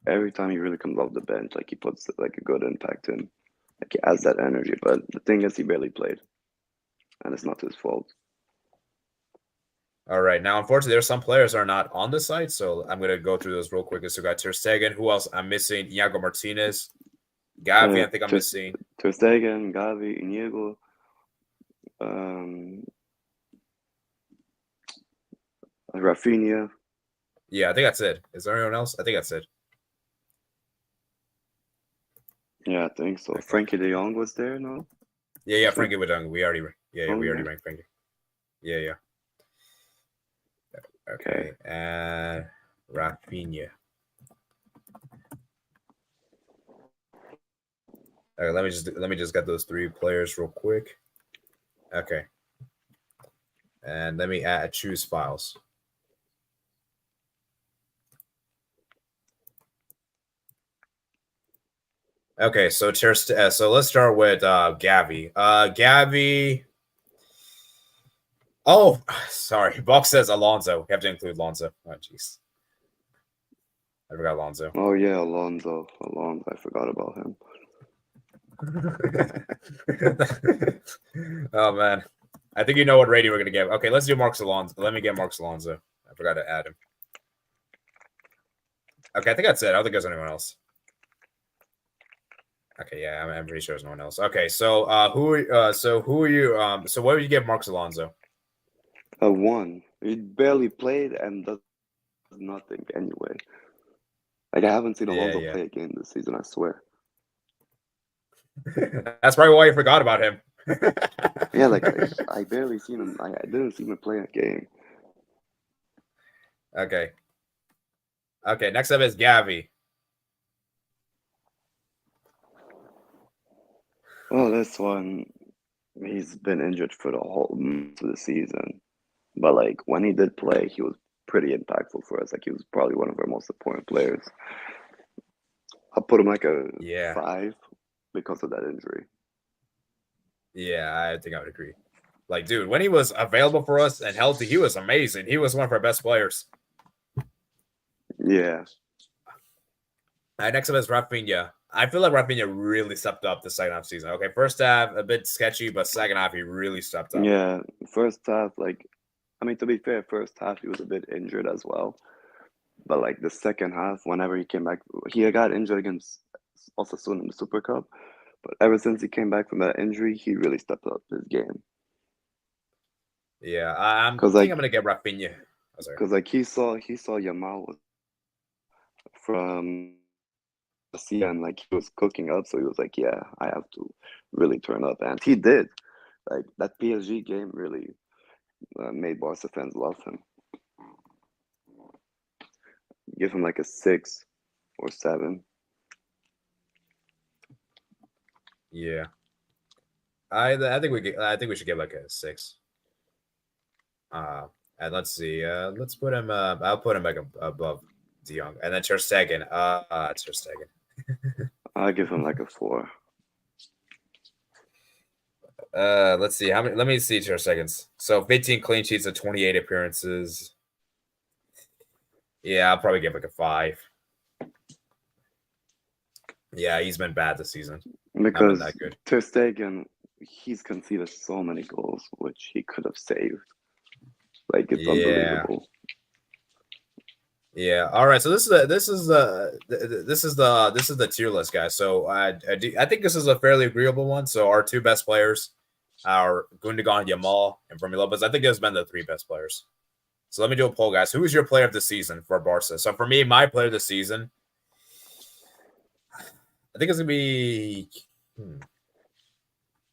every time he really comes off the bench, like he puts like a good impact in. Like he adds that energy. But the thing is, he barely played, and it's not his fault. All right. Now, unfortunately, there's some players are not on the site, so I'm gonna go through those real quick. So we got Ter Stegen. Who else? I'm missing Iago Martinez, Gavi. I think I'm missing Ter Stegen, Gavi, Inigo. Rafinha. Yeah, I think that's it. Is there anyone else? I think that's it. Yeah, I think so. Okay. Frankie de Jong was there, no? Yeah, Frankie de Jong. We already ranked Frankie. Yeah. Okay. And Rafinha. Okay, let me just get those 3 players real quick. Okay. And let me choose files. Okay, so let's start with Gavi. Gavi. Oh, sorry. Buck says Alonso. You have to include Alonso. Oh, jeez. I forgot Alonso. Oh yeah, Alonso. I forgot about him. Oh man, I think you know what rating we're gonna give. Okay, let's do Marcos Alonso. Let me get Marcos Alonso. I forgot to add him. Okay, I think that's it. I don't think there's anyone else. Okay, yeah, I'm pretty sure there's no one else. Okay, so who are you? So what would you give Marcos Alonso? A 1. He barely played and does nothing anyway. Like I haven't seen Alonso play a game this season. I swear. That's probably why you forgot about him. Yeah, like I barely seen him. I didn't see him play a game. Okay. Next up is Gavi. Well, this one, he's been injured for the whole of the season. But like when he did play, he was pretty impactful for us. Like he was probably one of our most important players. I'll put him like a 5 because of that injury. Yeah, I think I would agree. Like, dude, when he was available for us and healthy, he was amazing. He was one of our best players. Yeah. Next up is Rafinha. I feel like Rafinha really stepped up the second half season. Okay, first half a bit sketchy, but second half he really stepped up. Yeah, first half, like, I mean, to be fair, first half he was a bit injured as well. But like the second half, whenever he came back, he got injured against Osasuna in the Super Cup. But ever since he came back from that injury, he really stepped up his game. Yeah, I think like, I'm gonna get Rafinha. Because like he saw Yamal from the and like he was cooking up, so he was like, yeah, I have to really turn up, and he did. Like that PSG game really made Barca fans love him. Give him like a 6 or 7. Yeah, I think we should give like a 6. And let's see. Let's put him. I'll put him like above De Jong, and then Ter Stegen. Ter Stegen. I give him like a 4. Let's see. How many? Let me see Ter Stegen's. So 15 clean sheets and 28 appearances. Yeah, I'll probably give like a 5. Yeah, he's been bad this season. Because that good. Ter Stegen, he's conceded so many goals, which he could have saved. Like it's unbelievable. Yeah. All right. So this is the tier list, guys. So I think this is a fairly agreeable one. So our 2 best players are Gundogan, Yamal, and Fermi Lopez. I think it's been the 3 best players. So let me do a poll, guys. Who is your player of the season for Barca? So for me, my player of the season, I think it's gonna be. I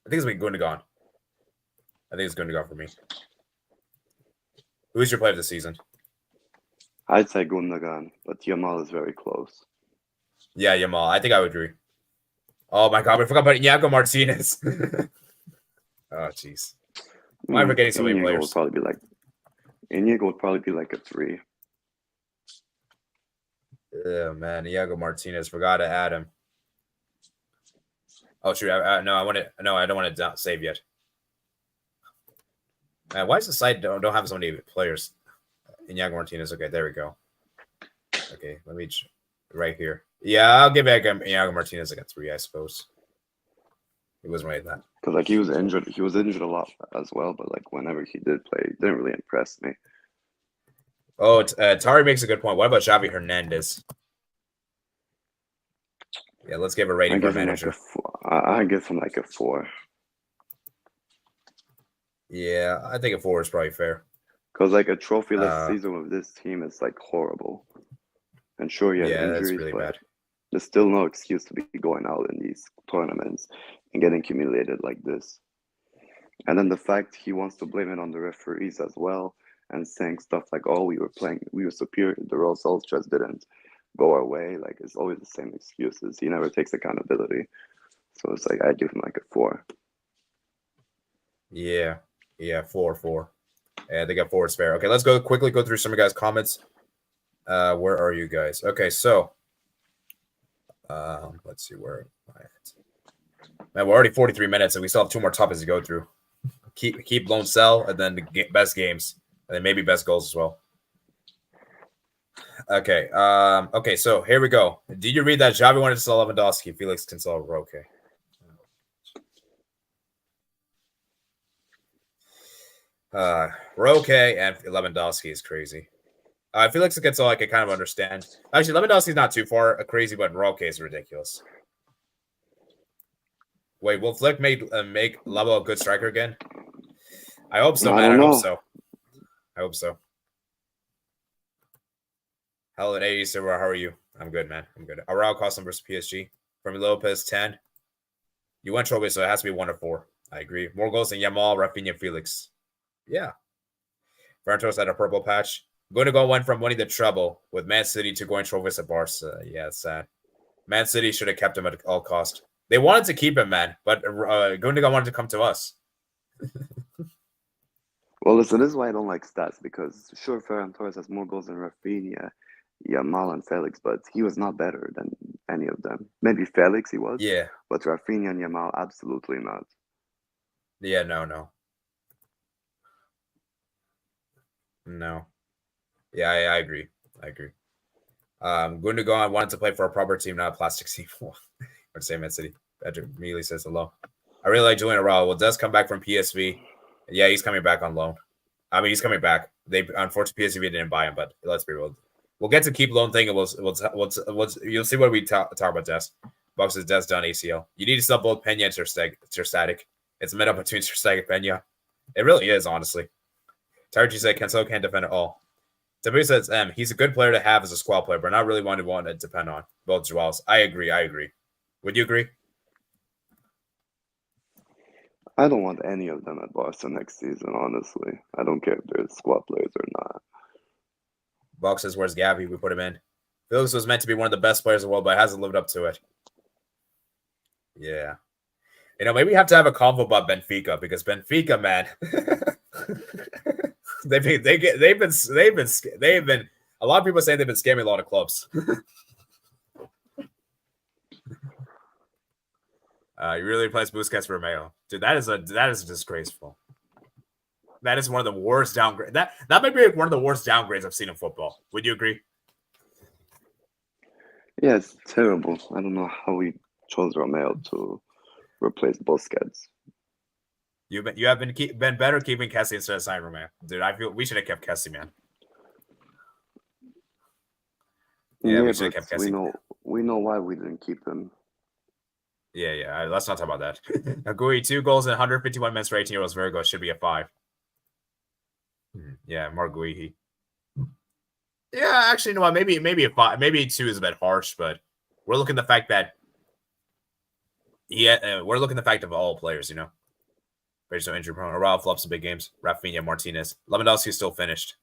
think it's gonna be Gundogan. I think it's Gundogan for me. Who's your player of the season? I'd say Gundogan, but Yamal is very close. Yeah, Yamal. I think I would agree. Oh my God, we forgot about Inigo Martinez. Oh jeez. Why am I forgetting so many players? Inigo would probably be like a 3. Oh man, Inigo Martinez. Forgot to add him. Oh shoot! I don't want to save yet. Man, why is the site don't have so many players? Inigo Martinez. Okay, there we go. Okay, let me right here. Yeah, I'll give Inigo Martinez like a 3, I suppose. He wasn't really that. Because like he was injured. He was injured a lot as well. But like whenever he did play, it didn't really impress me. Oh, Tari makes a good point. What about Xavi Hernandez? Yeah, let's give a rating for our manager. I give him like a 4. Yeah, I think a 4 is probably fair. Because like a trophyless season with this team is like horrible. And sure, he had injuries, really but bad. There's still no excuse to be going out in these tournaments and getting humiliated like this. And then the fact he wants to blame it on the referees as well and saying stuff like, oh, we were superior, the results just didn't go our way. Like, it's always the same excuses. He never takes accountability. So it's like, I give him like a 4. Yeah, 4. Yeah, I think a 4 is fair. Okay, let's quickly go through some of you guys' comments. Where are you guys? Okay, so let's see where am I at. Man, we're already 43 minutes and we still have 2 more topics to go through. Keep loan sell and then the best games and then maybe best goals as well. Okay. Okay, so here we go. Did you read that Xavi wanted to sell Lewandowski? Felix can sell Roque. Roque and Lewandowski is crazy. Felix gets all I can kind of understand. Actually, Lewandowski's not too far crazy, but Roque is ridiculous. Wait, will Flick make Lebo a good striker again? I hope so, man. I hope so. Hello, 80 server. How are you? I'm good, man. I'm good. Arau Costam versus PSG. Fermi Lopez, 10. You went trophy, so it has to be 1 or 4. I agree. More goals than Yamal, Rafinha, Felix. Yeah. Ferrantos had a purple patch. Gundogan went from winning the treble with Man City to going trophies at Barca. Yeah, it's sad. Man City should have kept him at all cost. They wanted to keep him, man, but Gundogan wanted to come to us. Well, listen, this is why I don't like stats, because sure, Ferran Torres has more goals than Rafinha, Yamal, and Felix, but he was not better than any of them. Maybe Felix he was, yeah, but Rafinha and Yamal, absolutely not. Yeah, no. Yeah, I agree. Gundogan wanted to play for a proper team, not a plastic team. Or say Man City. Patrick immediately says hello. I really like Julian Araujo. Well, does come back from PSV. Yeah, he's coming back on loan. I mean, he's coming back. They unfortunately PSV didn't buy him, but let's be real. We'll get to keep loan thing, and we'll you'll see what we talk about, Jess. Box is Des done ACL. You need to sell both Pena and Ter Stegen. It's a mid up between Ter Stegen and Pena. It really is, honestly. Tarji said Cancelo can't defend at all. W says he's a good player to have as a squad player, but not really one to depend on. Both Joels. I agree. Would you agree? I don't want any of them at Barca next season, honestly. I don't care if they're squad players or not. Box says, where's Gavi? We put him in. Felix was meant to be one of the best players in the world, but hasn't lived up to it. Yeah. Maybe we have to have a convo about Benfica, because Benfica, man, they've been a lot of people say they've been scamming a lot of clubs. You really replace Busquets for Romeo, dude. That is disgraceful. That is one of the worst downgrades. That might be one of the worst downgrades I've seen in football. Would you agree? Yeah, it's terrible. I don't know how we chose Romeo to replace Busquets. You have been better keeping Kessie instead of signing Romeo, dude. I feel we should have kept Kessie, man. Yeah, we should have kept Kessie. We know why we didn't keep him. Yeah. Let's not talk about that. Agui, 2 goals in 151 minutes for 18-year-olds. Very good. Should be a 5. Yeah, Mark Gui. Yeah, actually, you know what? Maybe a 5. Maybe 2 is a bit harsh, but we're looking at the fact that we're looking at the fact of all players, Very so injury prone. Raul flops in big games. Rafinha, Martinez. Lewandowski still finished.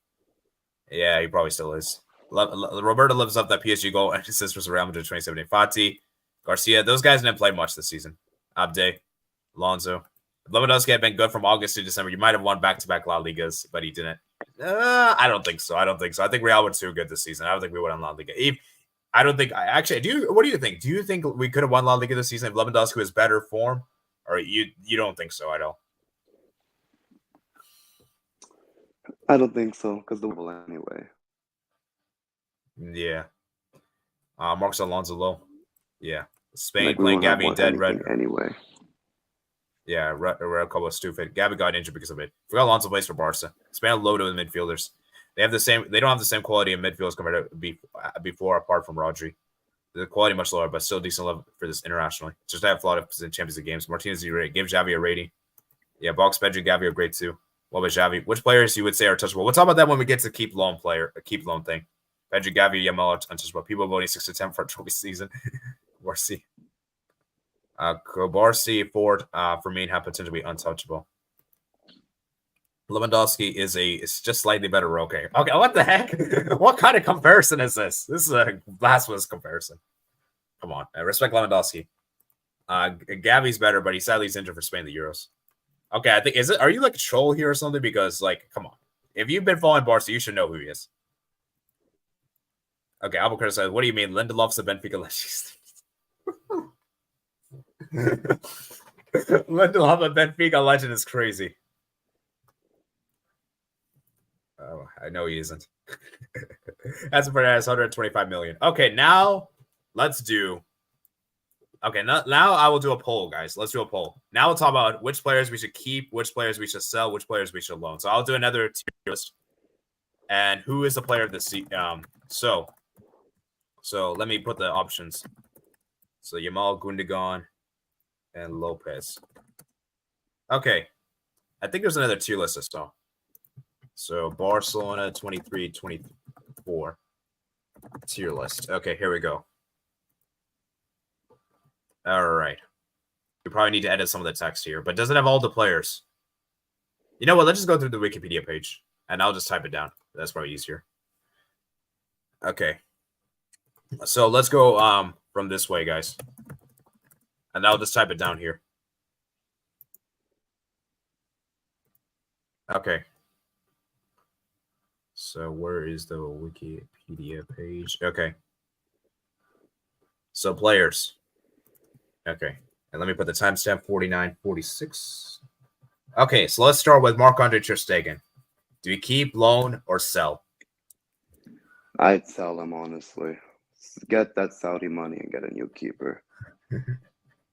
Yeah, he probably still is. Roberto lives up that PSG goal and assist for Real Madrid 2017. Fati, Garcia, those guys didn't play much this season. Abde, Alonso. If Lewandowski had been good from August to December, you might have won back-to-back La Ligas, but he didn't. I don't think so. I think Real were too good this season. I don't think we would have won La Liga. I don't think. What do you think? Do you think we could have won La Liga this season if Lewandowski was better form, or you don't think so at all? I don't think so, because the will anyway. Yeah. Marcos Alonso low. Yeah. Spain playing Gavi dead red anyway. Yeah, Red Cobo stupid. Gavi got injured because of it. Forgot Alonso plays for Barca. Spain loaded with midfielders. They don't have the same quality of midfielders compared to before, apart from Rodri. The quality much lower, but still decent level for this internationally. Just to have a lot of Champions League games. Martinez, give Xavi a rating. Yeah, Box, Pedri, Gavi are great too. What about Xavi? Which players you would say are touchable? We'll talk about that when we get to keep loan thing. Pedri, Gavi, Yamal are untouchable. People voting 6 to 10 for a trophy season. We'll see. Kobarsi, Ford, for me, have potential to be untouchable. Lewandowski is just slightly better. Okay, what the heck? What kind of comparison is this? This is a blasphemous comparison. Come on, I respect Lewandowski. Gavi's better, but he sadly is injured for Spain the Euros. Okay, I think are you like a troll here or something? Because come on, if you've been following Barca, you should know who he is. Okay, Albuquerque says, what do you mean? Lindelof's the Benfica legend. Lindelof, a Benfica legend, is crazy. Oh, I know he isn't. That's for that 125 million. Okay, now let's do. Okay, now I will do a poll, guys. Let's do a poll. Now we'll talk about which players we should keep, which players we should sell, which players we should loan. So I'll do another tier list. And who is the player of the season? So let me put the options. So Yamal, Gundogan, and Lopez. Okay. I think there's another tier list as well. So Barcelona 23-24 tier list. Okay, here we go. All right. We probably need to edit some of the text here, but does it have all the players? You know what? Let's just go through the Wikipedia page, and I'll just type it down. That's probably easier. Okay. So let's go from this way, guys. And I'll just type it down here. Okay. So where is the Wikipedia page? Okay. So players. Okay. And let me put the timestamp 49:46. Okay, so let's start with Marc-Andre Ter Stegen. Do we keep, loan, or sell? I'd sell him, honestly. Get that Saudi money and get a new keeper.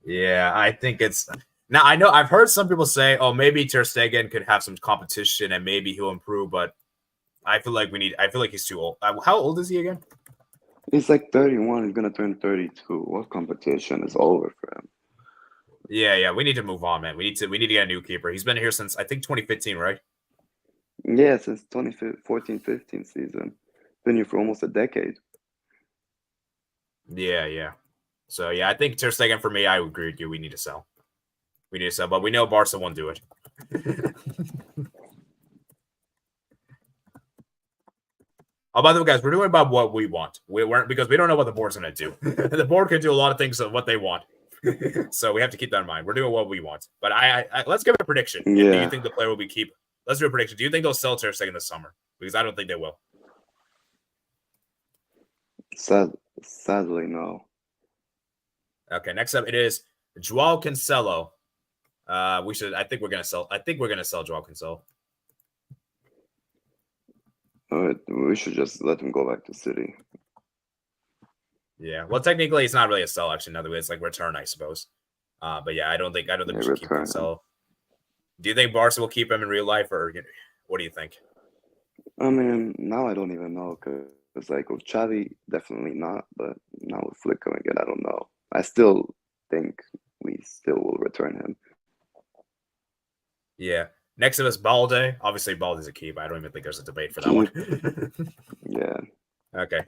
Yeah, I think it's now. I know I've heard some people say, "Oh, maybe Ter Stegen could have some competition and maybe he'll improve." But I feel like he's too old. How old is he again? He's like 31. He's gonna turn 32. What competition is over for him? Yeah. We need to move on, man. We need to get a new keeper. He's been here since I think 2015, right? Yeah, since 2014-15 season. Been here for almost a decade. Yeah. So yeah, I think Ter Stegen for me, I would agree with you. We need to sell. But we know Barca won't do it. Oh, by the way, guys, we're doing about what we want. We weren't because we don't know what the board's going to do. The board can do a lot of things of what they want, so we have to keep that in mind. We're doing what we want. But I let's give a prediction. Yeah. Do you think the player will be keep? Let's do a prediction. Do you think they'll sell Ter Stegen this summer? Because I don't think they will. Sadly, no. Okay. Next up, it is Joao Cancelo. I think we're gonna sell Joao Cancelo. We should just let him go back to City. Yeah. Well, technically, it's not really a sell. Actually, in other way, it's like return, I suppose. But yeah, I don't think we should keep Cancelo. Do you think Barca will keep him in real life, or what do you think? I mean, now I don't even know because like with Xavi, definitely not. But now with Flick coming in, I don't know. I still think we still will return him. Yeah. Next up is Balde. Obviously, Balde's a keep. I don't even think there's a debate for that one. Yeah. Okay.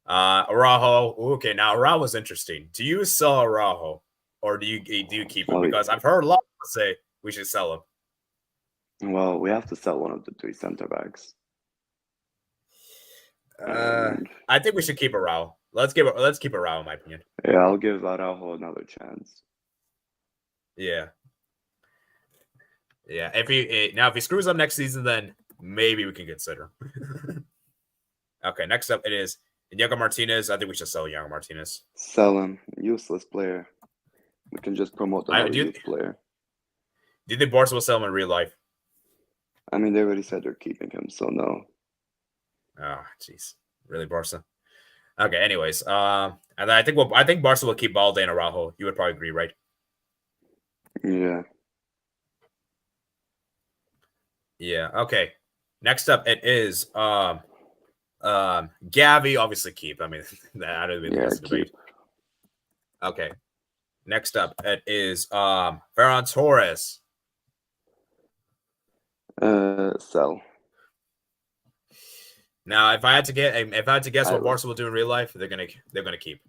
Araujo. Okay, now Araujo's interesting. Do you sell Araujo or do you keep him? Because I've heard a lot of people say we should sell him. Well, we have to sell one of the three center backs. I think we should keep Araujo. Let's keep Araujo, in my opinion. Yeah, I'll give Araujo another chance. Yeah. If he screws up next season, then maybe we can consider. Okay, next up it is Inigo Martinez. I think we should sell Inigo Martinez. Sell him. Useless player. We can just promote another youth player. Do you think Barca will sell him in real life? I mean, they already said they're keeping him, so no. Oh, jeez. Really, Barca? Okay, anyways. And I think Barca will keep Balde and Araujo. You would probably agree, right? Yeah. Yeah, okay. Next up it is Gavi, obviously keep. I mean, I don't even think that's a debate. Okay. Next up it is Ferran Torres. Sell. Now, if I had to guess what Barca will do in real life, they're gonna keep.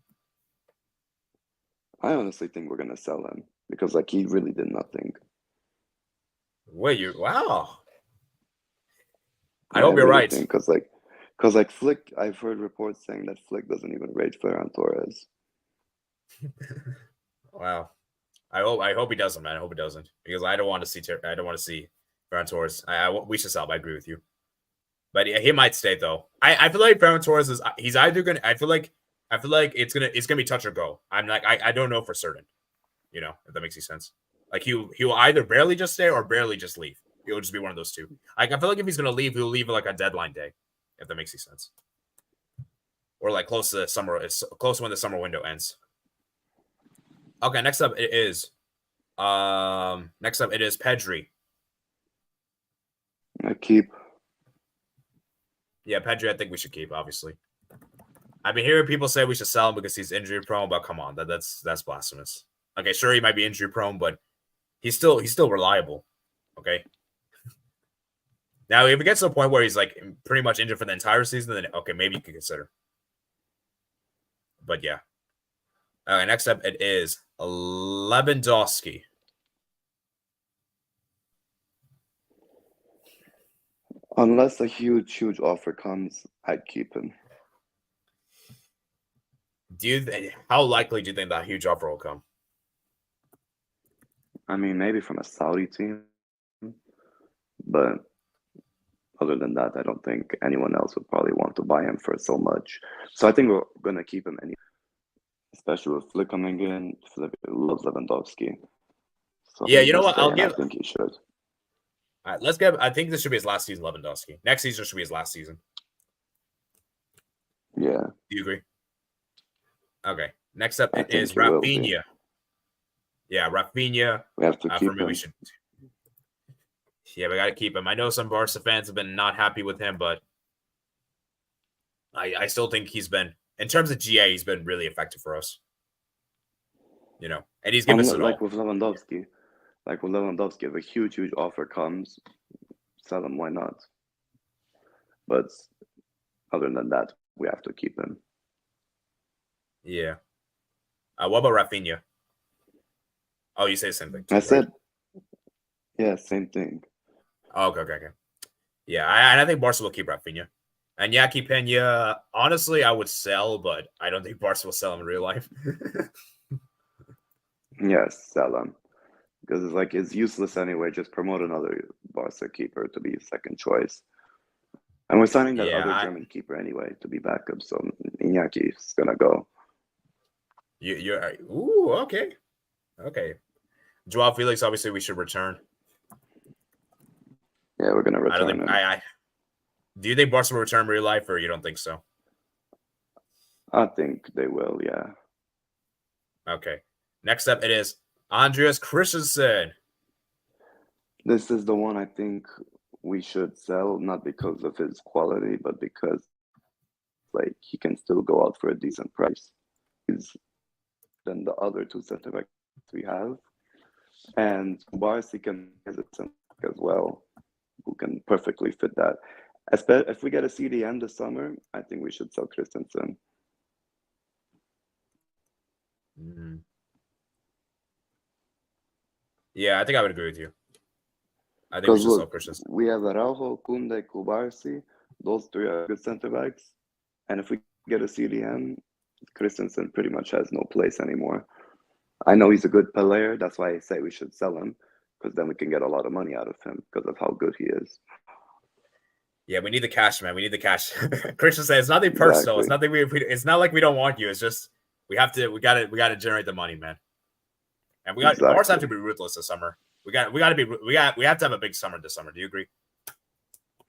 I honestly think we're gonna sell him because like he really did nothing. Wow. I hope you're right. Because Flick, I've heard reports saying that Flick doesn't even rate Ferran Torres. Wow. I hope he doesn't, man. I hope he doesn't because I don't want to see Ferran Torres. We should sell. I agree with you, but he might stay though. I feel like Ferran Torres he's either gonna. I feel like it's gonna be touch or go. I'm like I don't know for certain. If that makes any sense. Like he will either barely just stay or barely just leave. It'll just be one of those two. Like I feel like if he's gonna leave, he'll leave like a deadline day, if that makes any sense. Or like close to summer, close to when the summer window ends. Okay, next up it is Pedri. I keep. Yeah, Pedri, I think we should keep, obviously. I've been hearing people say we should sell him because he's injury prone, but come on, that's blasphemous. Okay, sure he might be injury prone, but he's still reliable. Okay. Now, if it gets to a point where he's like pretty much injured for the entire season, then okay, maybe you can consider. But yeah. All right, next up it is Lewandowski. Unless a huge offer comes, I'd keep him. How likely do you think that huge offer will come? I mean, maybe from a Saudi team, but other than that, I don't think anyone else would probably want to buy him for so much. So I think we're gonna keep him anyway, especially with Flick coming in. Flick loves Lewandowski. So yeah, you know what? I think he should. All right, I think this should be his last season, Lewandowski. Next season should be his last season. Yeah. Do you agree? Okay. Next up is Rafinha. Yeah, Rafinha. We have to keep him. Yeah, we got to keep him. I know some Barca fans have been not happy with him, but I still think he's been in terms of GA, he's been really effective for us. You know, and he's given us it like all. with Lewandowski, if a huge offer comes, sell him. Why not? But other than that, we have to keep him. Yeah. What about Rafinha? Oh, you say the same thing. Too, I right? said, yeah, same thing. Oh, okay. Yeah, and I think Barca will keep Rafinha. And Yaki Pena, honestly, I would sell, but I don't think Barca will sell him in real life. Yes, sell him. Because it's useless anyway. Just promote another Barca keeper to be second choice. And we're signing that other German keeper anyway to be backup. So Iñaki is gonna go. You're ooh, okay. Joao Felix, obviously, we should return. Yeah, we're gonna return him. Do you think Barca will return in real life, or you don't think so? I think they will. Yeah. Okay. Next up, it is Andreas Christensen. This is the one I think we should sell, not because of his quality, but because he can still go out for a decent price. He's than the other two center backs we have, and Barsi can as well, who can perfectly fit that. If we get a CDM this summer, I think we should sell Christensen. Mm. Yeah, I think I would agree with you. I think we should sell Christensen. We have Araujo, Kunde, Kubarsi. Those three are good center backs. And if we get a CDM, Christensen pretty much has no place anymore. I know he's a good player. That's why I say we should sell him, because then we can get a lot of money out of him because of how good he is. Yeah, we need the cash, man. We need the cash. Christensen, it's nothing personal. Exactly. It's nothing it's not like we don't want you. It's just we gotta generate the money, man. And we have to be ruthless this summer. We have to have a big summer this summer. Do you agree?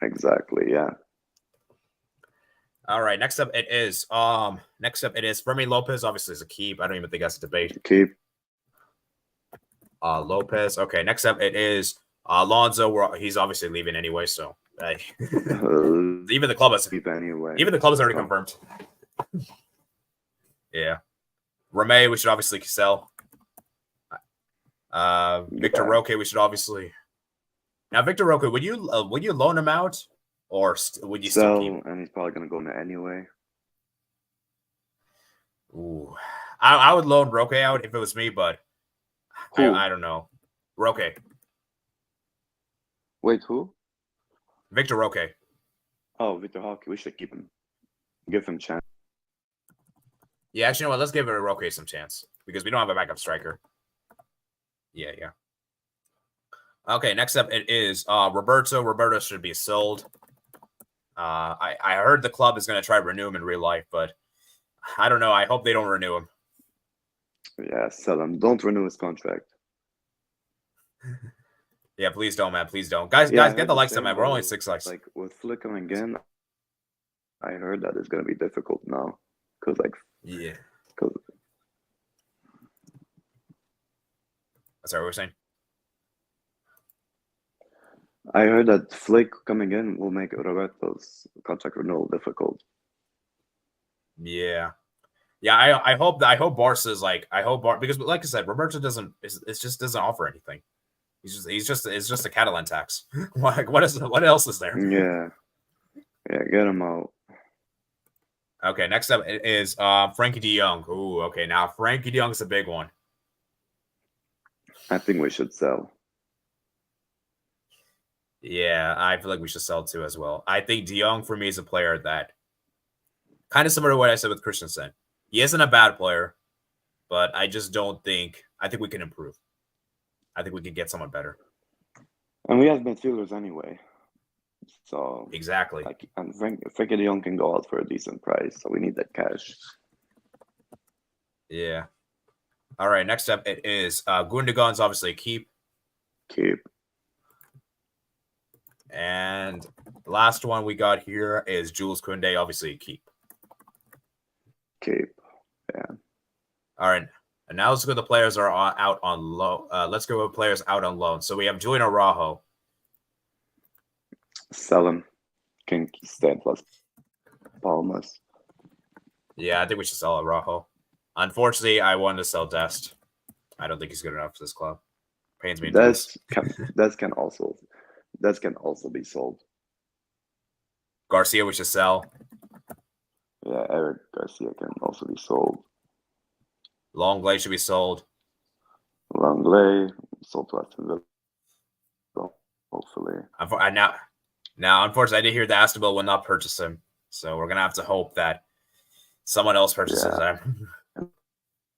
Exactly. Yeah. All right. Next up, it is Fermin Lopez. Obviously, is a keep. I don't even think that's a debate. Keep. Lopez. Okay. Next up, it is Alonso. He's obviously leaving anyway. So even the club has already confirmed. Yeah. Ramey, we should obviously sell. Victor Roque, we should obviously. Now, Victor Roque, would you loan him out, or would you sell? Still keep? And he's probably gonna go in anyway. Ooh, I would loan Roque out if it was me, but I don't know. Roque. Wait, who? Victor Roque. Oh, Victor Roque. We should keep him. Give him a chance. Yeah, actually, you know what? Let's give Roque some chance because we don't have a backup striker. Yeah. Okay, next up it is Roberto. Roberto should be sold. I heard the club is going to try to renew him in real life, but I don't know. I hope they don't renew him. Yeah, sell him. Don't renew his contract. Yeah, please don't, man. Please don't. Guys, get the likes up, man. We're only 6 likes. Like with Flick coming in, I heard that it's going to be difficult now. Yeah. Sorry, what were you saying? I heard that Flick coming in will make Roberto's contract renewal difficult. Yeah. I hope Barca's because like I said, Roberto just doesn't offer anything. It's just a Catalan tax. What else is there? Yeah, get him out. Okay, next up is Frankie De Jong. Ooh, okay, now Frankie De Jong is a big one. I think we should sell. Yeah, I feel like we should sell too as well. I think De Jong for me is a player that kind of similar to what I said with Christensen. He isn't a bad player, but I just don't think I think we can improve. I think we can get someone better. And we have midfielders anyway. So exactly. And Frankie De Jong can go out for a decent price, so we need that cash. Yeah. All right, next up it is Gundogan's obviously a keep. Keep. And the last one we got here is Jules Koundé, obviously a keep. Keep. Yeah. All right. And now let's go. The players are out on loan. Let's go with players out on loan. So we have Julian Araujo. Sell him. Can stay at Las Palmas. Yeah, I think we should sell Araujo. Unfortunately, I wanted to sell Dest. I don't think he's good enough for this club. Pains me to lose. That can also be sold. Garcia, we should sell. Yeah, Eric Garcia can also be sold. Longley should be sold. Longley sold to Aston Villa. Hopefully. Now, unfortunately, I did hear that Aston Villa will not purchase him, so we're gonna have to hope that someone else purchases him.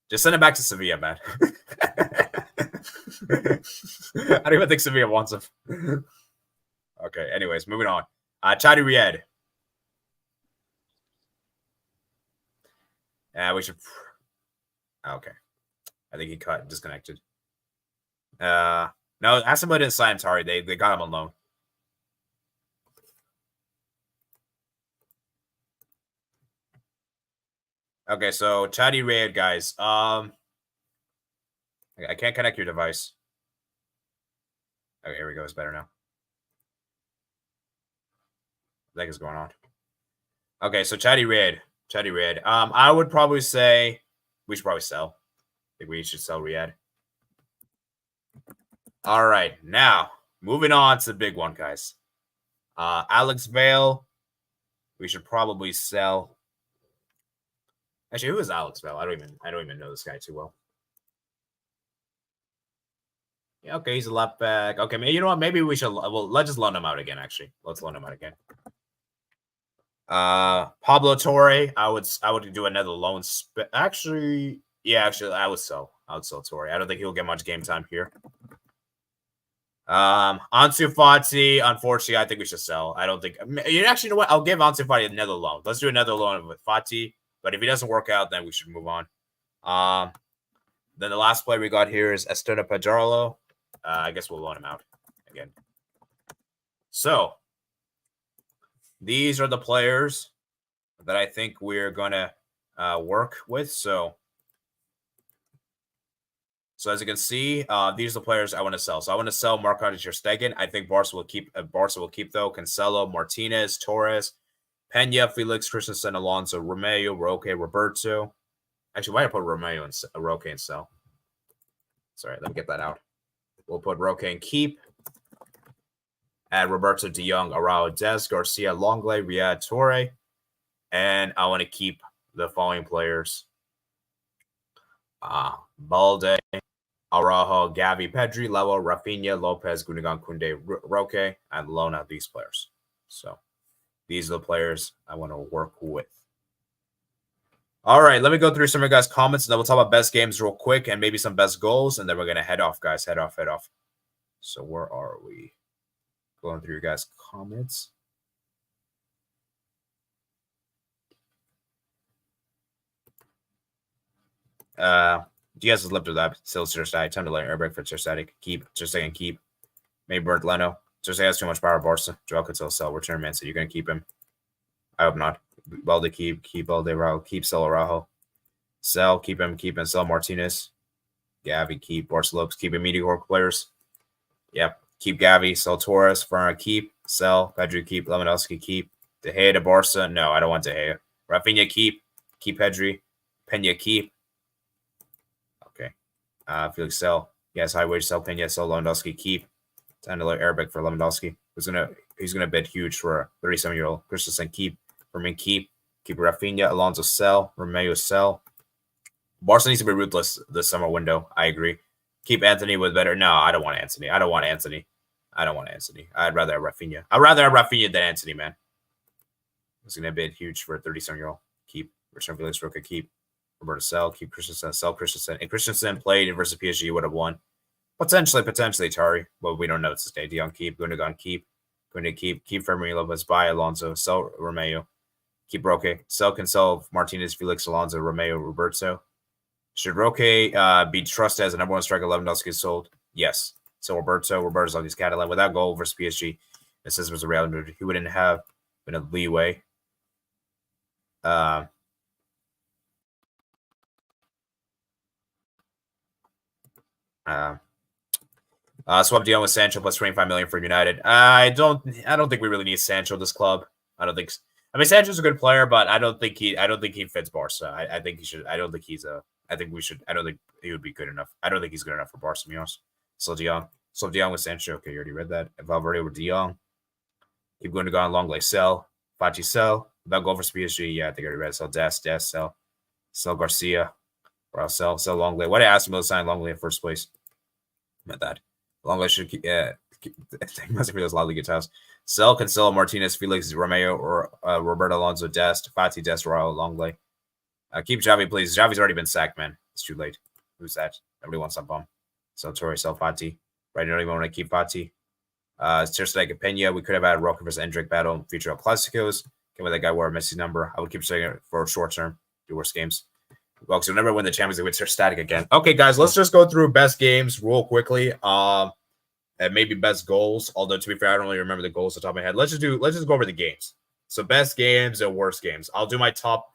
Just send him back to Sevilla, man. I don't even think Sevilla wants him. Okay, anyways, moving on. Chadi Ried. Yeah, we should. Okay, I think he disconnected. No, Aston Villa didn't sign him. Sorry, they got him on loan. Okay, so Chadi Ried, guys. I can't connect your device. Okay, here we go. It's better now. What the heck is going on? Okay, so Chadi Ried. I would probably say we should probably sell. I think we should sell Ried. All right, now moving on to the big one, guys. Alex Vale. We should probably sell. Actually, who is Alex Vale? I don't even know this guy too well. Yeah, okay, he's a left back. Okay, you know what? Maybe we should. Well, let's just loan him out again. Actually, let's loan him out again. Pablo Torre. I would do another loan. Actually, I would sell Torre. I don't think he'll get much game time here. Ansu Fati. Unfortunately, I think we should sell. I don't think. You actually know what? I'll give Ansu Fati another loan. Let's do another loan with Fati. But if he doesn't work out, then we should move on. Then the last player we got here is Esteban Pajarlo. I guess we'll loan him out again. So these are the players that I think we're going to work with. So as you can see, these are the players I want to sell. So I want to sell Marc-Andre ter Stegen. I think Barca will keep though Cancelo, Martinez, Torres, Pena, Felix, Christensen, Alonso, Romeo, Roque, Roberto. Actually, why did I put Romeo and Roque and sell? Sorry, let me get that out. We'll put Roque and keep. Add Roberto, De Jong, Araujo, Des, Garcia, Longley, Riad, Torre. And I want to keep the following players. Balde, Araujo, Gavi, Pedri, Lewo, Rafinha, Lopez, Gundogan, Koundé, Roque, and loan out these players. So these are the players I want to work with. All right, let me go through some of your guys' comments, and then we'll talk about best games real quick and maybe some best goals, and then we're going to head off, guys. Head off. So where are we? Going through your guys' comments. Do you guys live to that? Still ter Stegen. Time to let airbag for ter Stegen. Keep. Maybe Bernd Leno. ter Stegen has too much power. Barca. Joel could still sell. Return man. So you're going to keep him. I hope not. Balde keep Balde Araujo. Keep sell Araujo. Sell. Keep him. Sell Martinez. Gavi keep. Barca Lopes. Keep immediate players. Yep. Keep Gavi. Sell Torres. Ferran keep. Sell. Pedri keep. Lewandowski keep. De Gea to Barca. No, I don't want De Gea. Rafinha keep. Keep Pedri. Pena keep. Okay. Felix sell. Yes, high wage sell. Pena sell. Lewandowski keep. Time to let Arabic for Lewandowski. He's gonna bid huge for a 37-year-old. Christensen keep. Fermin keep. Keep Rafinha. Alonso sell. Romeo sell. Barca needs to be ruthless this summer window. I agree. Keep Anthony with better. No, I don't want Anthony. I'd rather have Rafinha. I'd rather have Rafinha than Anthony, man. He's gonna bid huge for a 37-year-old. Keep. Return Felix Roca keep. Roberto sell. Keep Christensen. Sell Christensen. And Christensen played versus PSG would have won. Potentially Tari. But we don't know to stay. De Jong keep. Gundogan keep. Keep Fermin Lopez. Buy Alonso. Sell Romeo. Keep Roque. Sell Martinez, Felix, Alonso, Romeo, Roberto. Should Roque be trusted as the number one striker? Lewandowski is sold. Yes. So Roberto's on these Catalan without goal versus PSG. This was a Real Madrid. He wouldn't have been a leeway. Swap deal with Sancho plus 25 million for United. I don't think we really need Sancho this club. I don't think I mean, Sancho's a good player, but I don't think he fits Barca. I think he should. I don't think he's a. I think we should. I don't think he would be good enough. I don't think he's good enough for Barca. To be honest. So De Jong. So De Jong with Sancho. Okay, you already read that. Valverde with De Jong. Keep going to go on Longley. Sell. Fati sell. Without going for PSG. Yeah, I think I already read. Sell Des sell. Sell Garcia. Or I'll sell Longley. Why did I ask him to sign Longley in first place? Meant that. Longley should keep. Yeah. He must be those La Liga titles. Sell Cancelo, Martinez, Felix, Romeo, or Roberto Alonso, Dest, Fati, Dest, Raul, Longley. Keep Xavi, please. Xavi's already been sacked, man. It's too late. Who's that? Nobody wants that bum. Sell Torre, sell Fati. Right, you don't even want to keep Fati. Ter Stegen, Pena. We could have had Roca versus Endrick battle, future Clásicos. Can let that guy wear Messi's number. I would keep saying it for a short term. Do worse games. Well, so never win the Champions League with Ter Stegen again. Okay, guys, let's just go through best games real quickly. And maybe best goals. Although to be fair, I don't really remember the goals off the top of my head. Let's just go over the games. So best games and worst games. I'll do my top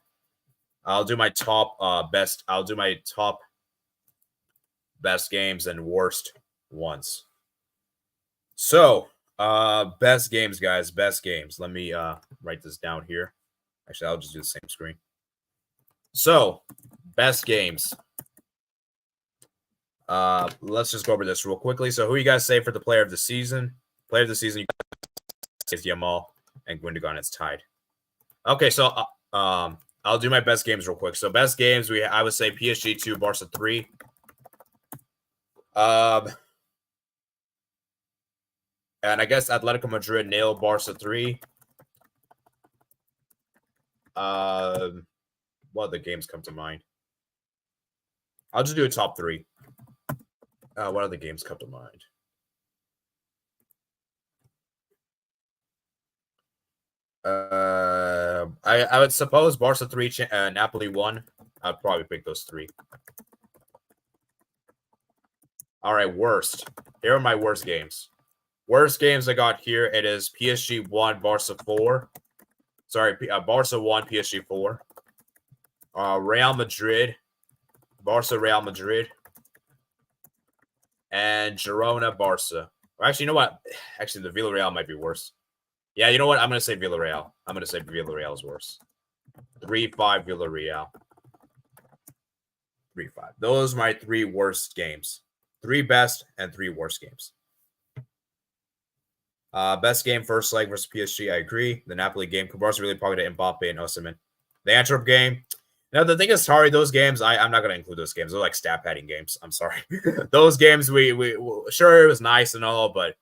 best games and worst ones. So best games, guys. Best games. Let me write this down here. Actually, I'll just do the same screen. So best games. Let's just go over this real quickly. So who you guys say for the player of the season? Player of the season, you guys say Yamal and Gundogan. It's tied. Okay, so I'll do my best games real quick. So best games, I would say PSG 2, Barca 3. And I guess Atletico Madrid 0, Barca 3. What other games come to mind? I'll just do a top 3. What other games come to mind? I would suppose Barca 3, Napoli 1. I'd probably pick those 3. All right, worst. Here are my worst games. Worst games I got here. It is PSG 1, Barca 4. Sorry, Barca 1, PSG 4. Real Madrid, Barca, Real Madrid. And Girona, Barca. Or actually, you know what? Actually, the Villarreal might be worse. Yeah, you know what? I'm going to say Villarreal. I'm going to say Villarreal is worse. 3-5 Villarreal. 3-5. Those are my 3 worst games. 3 best and 3 worst games. Best game, first leg versus PSG. I agree. The Napoli game. Barca really probably to Mbappe and Osimhen. The Antwerp game. Now, the thing is, sorry, those games, I'm not going to include those games. They're like stat padding games. I'm sorry. Those games, we sure, it was nice and all, but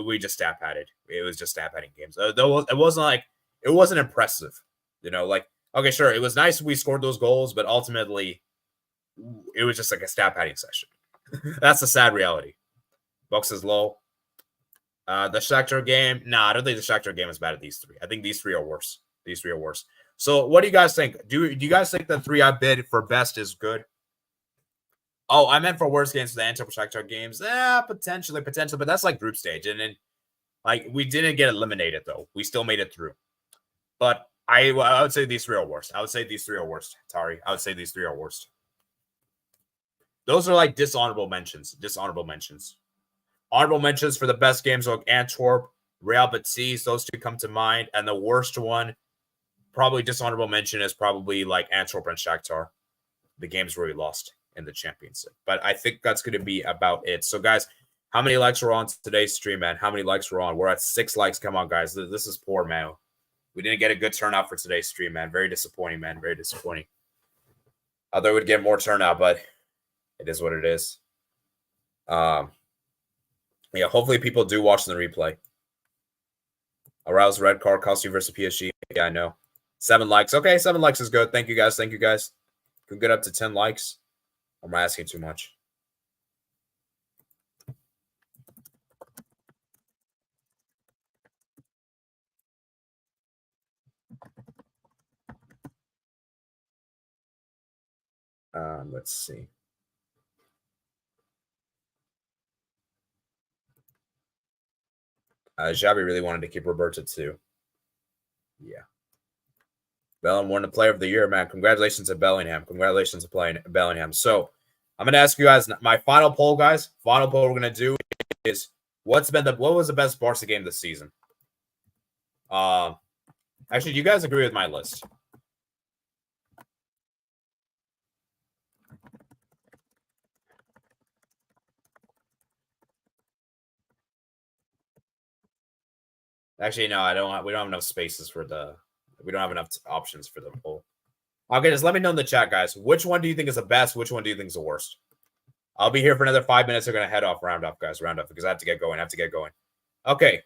we just stat padded. It was just stat padding games. It wasn't impressive. You know, like, okay, sure, it was nice we scored those goals, but ultimately, it was just like a stat padding session. That's the sad reality. Box is low. The Shakhtar game, I don't think the Shakhtar game is bad at these 3. I think these 3 are worse. These 3 are worse. So what do you guys think? Do you guys think the 3 I bid for best is good? Oh, I meant for worst games, the Antwerp Shakhtar games. Potentially, but that's like group stage. And then, like, we didn't get eliminated, though. We still made it through. But I would say these 3 are worst. I would say these 3 are worst, Tari. I would say these 3 are worst. Those are like dishonorable mentions. Honorable mentions for the best games like Antwerp, Real Betis. Those 2 come to mind. And the worst one, probably dishonorable mention, is probably like Antwerp and Shakhtar, the games where we lost in the Champions League. But I think that's going to be about it. So, guys, how many likes were on today's stream, man? How many likes were on? We're at 6 likes. Come on, guys. This is poor, man. We didn't get a good turnout for today's stream, man. Very disappointing, man. Very disappointing. I thought we would get more turnout, but it is what it is. Yeah, hopefully people do watch the replay. Arouse red card, cost you versus PSG. Yeah, I know. 7 likes. Okay, 7 likes is good. Thank you, guys. Thank you, guys. Can get up to 10 likes. I'm asking too much. Let's see. Xavi really wanted to keep Roberto too. Yeah. Bellingham won the player of the year, man. Congratulations to Bellingham. Congratulations to playing Bellingham. So I'm going to ask you guys my final poll, guys. Final poll we're going to do is what was the best Barca game this season? Actually, do you guys agree with my list? Actually, no, I don't. We don't have enough spaces for the. We don't have enough options for the poll. Okay, just let me know in the chat, guys. Which one do you think is the best? Which one do you think is the worst? I'll be here for another 5 minutes. They're gonna head off, round off, guys, round off, because I have to get going. Okay,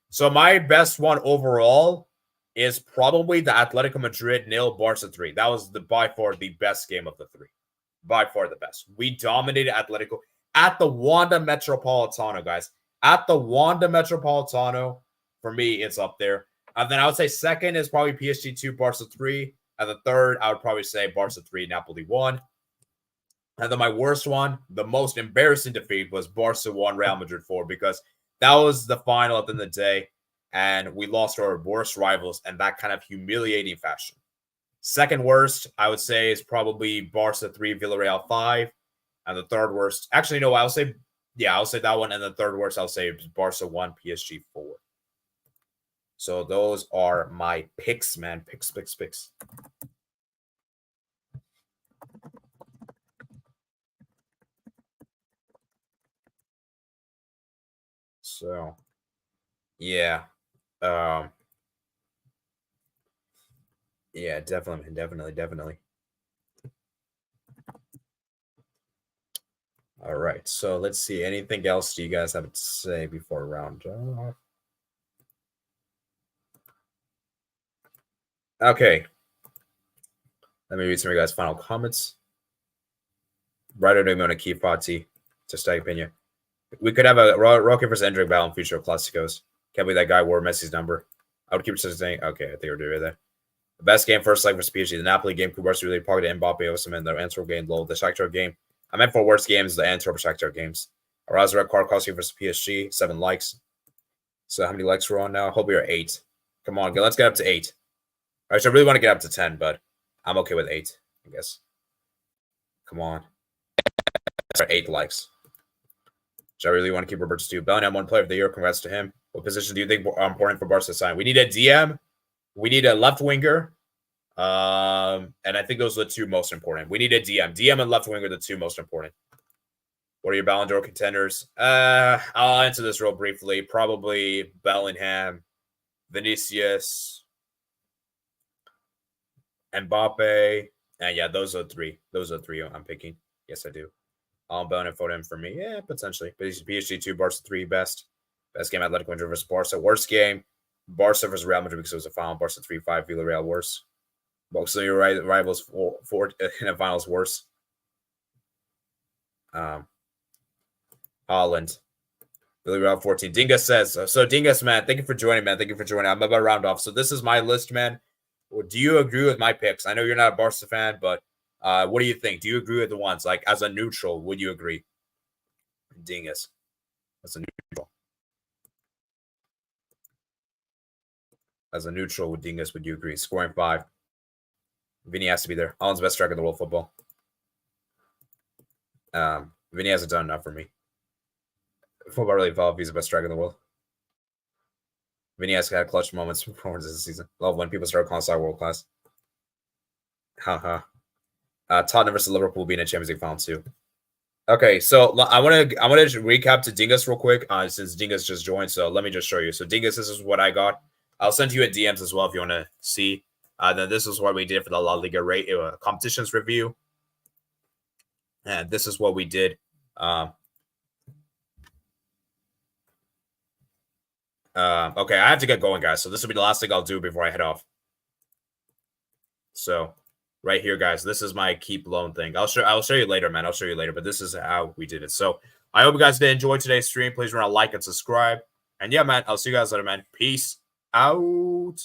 so my best one overall is probably the Atletico Madrid 0 Barca 3. That was by far the best game of the three. By far the best. We dominated Atletico at the Wanda Metropolitano, guys. At the Wanda Metropolitano, for me, it's up there. And then I would say second is probably PSG 2, Barca 3. And the third, I would probably say Barca 3, Napoli 1. And then my worst one, the most embarrassing defeat, was Barca 1, Real Madrid 4, because that was the final at the end of the day, and we lost our worst rivals in that kind of humiliating fashion. Second worst, I would say, is probably Barca 3, Villarreal 5. And the third worst, actually, no, I'll say that one. And the third worst, I'll say Barca 1, PSG 4. So those are my picks, man. Picks. So, yeah. Yeah, definitely. All right. So let's see. Anything else do you guys have to say before round off? Okay. Let me read some of you guys' final comments. Right or going to keep Fati to stack opinion. We could have a Rocky versus Endrick battle in future Clásicos. Can't believe that guy wore Messi's number. I would keep saying, okay, I think we're doing that. The best game, first leg for PSG. The Napoli game, Kubarsi really pocketed Mbappe, Osimhen, the Antwerp game, low. The Shakhtar game. I meant for worst games, the Antwerp Shakhtar games. Araz Red Kwarkowski versus PSG, 7 likes. So how many likes we're on now? I hope we are 8. Come on, let's get up to 8. All right, so I really want to get up to 10, but I'm okay with 8, I guess. Come on. 8 likes. So I really want to keep Roberto Stu. Bellingham, 1 player of the year. Congrats to him. What position do you think are important for Barca to sign? We need a DM. We need a left winger. And I think those are the 2 most important. We need a DM. DM and left winger are the 2 most important. What are your Ballon d'Or contenders? I'll answer this real briefly. Probably Bellingham, Vinicius, Mbappe. And yeah, those are 3. Those are 3 I'm picking. Yes, I do. Bellingham for him for me. Yeah, potentially. But he's PSG 2, Barca 3 best. Best game, Atletico Madrid versus Barca. Worst game, Barca versus Real Madrid because it was a final. Barca 3-5, Villarreal worse. Most of your rivals 4 in the finals worse. Holland. Villarreal 14. Dingus says, so Dingus, man, thank you for joining, man. Thank you for joining. I'm about to round off. So this is my list, man. Do you agree with my picks? I know you're not a Barca fan, but what do you think? Do you agree with the ones? Like, as a neutral, would you agree? Dingus. As a neutral. As a neutral with Dingus, would you agree? Scoring 5. Vinny has to be there. Holland's best striker in the world football. Vinny hasn't done enough for me. Football really evolved. He's the best striker in the world. Vinny has had clutch moments performances this season. Love when people start calling side world class. Tottenham versus Liverpool being a Champions League final too. Okay, so I want to recap to Dingus real quick since Dingus just joined. So let me just show you. So Dingus, this is what I got. I'll send you a DMs as well if you want to see. Then this is what we did for the La Liga competitions review, and this is what we did. Okay, I have to get going, guys. So this will be the last thing I'll do before I head off. So right here, guys, this is my keep loan thing. I'll show you later, man. I'll show you later, but this is how we did it. So I hope you guys did enjoy today's stream. Please remember to like and subscribe. And yeah, man, I'll see you guys later, man. Peace out.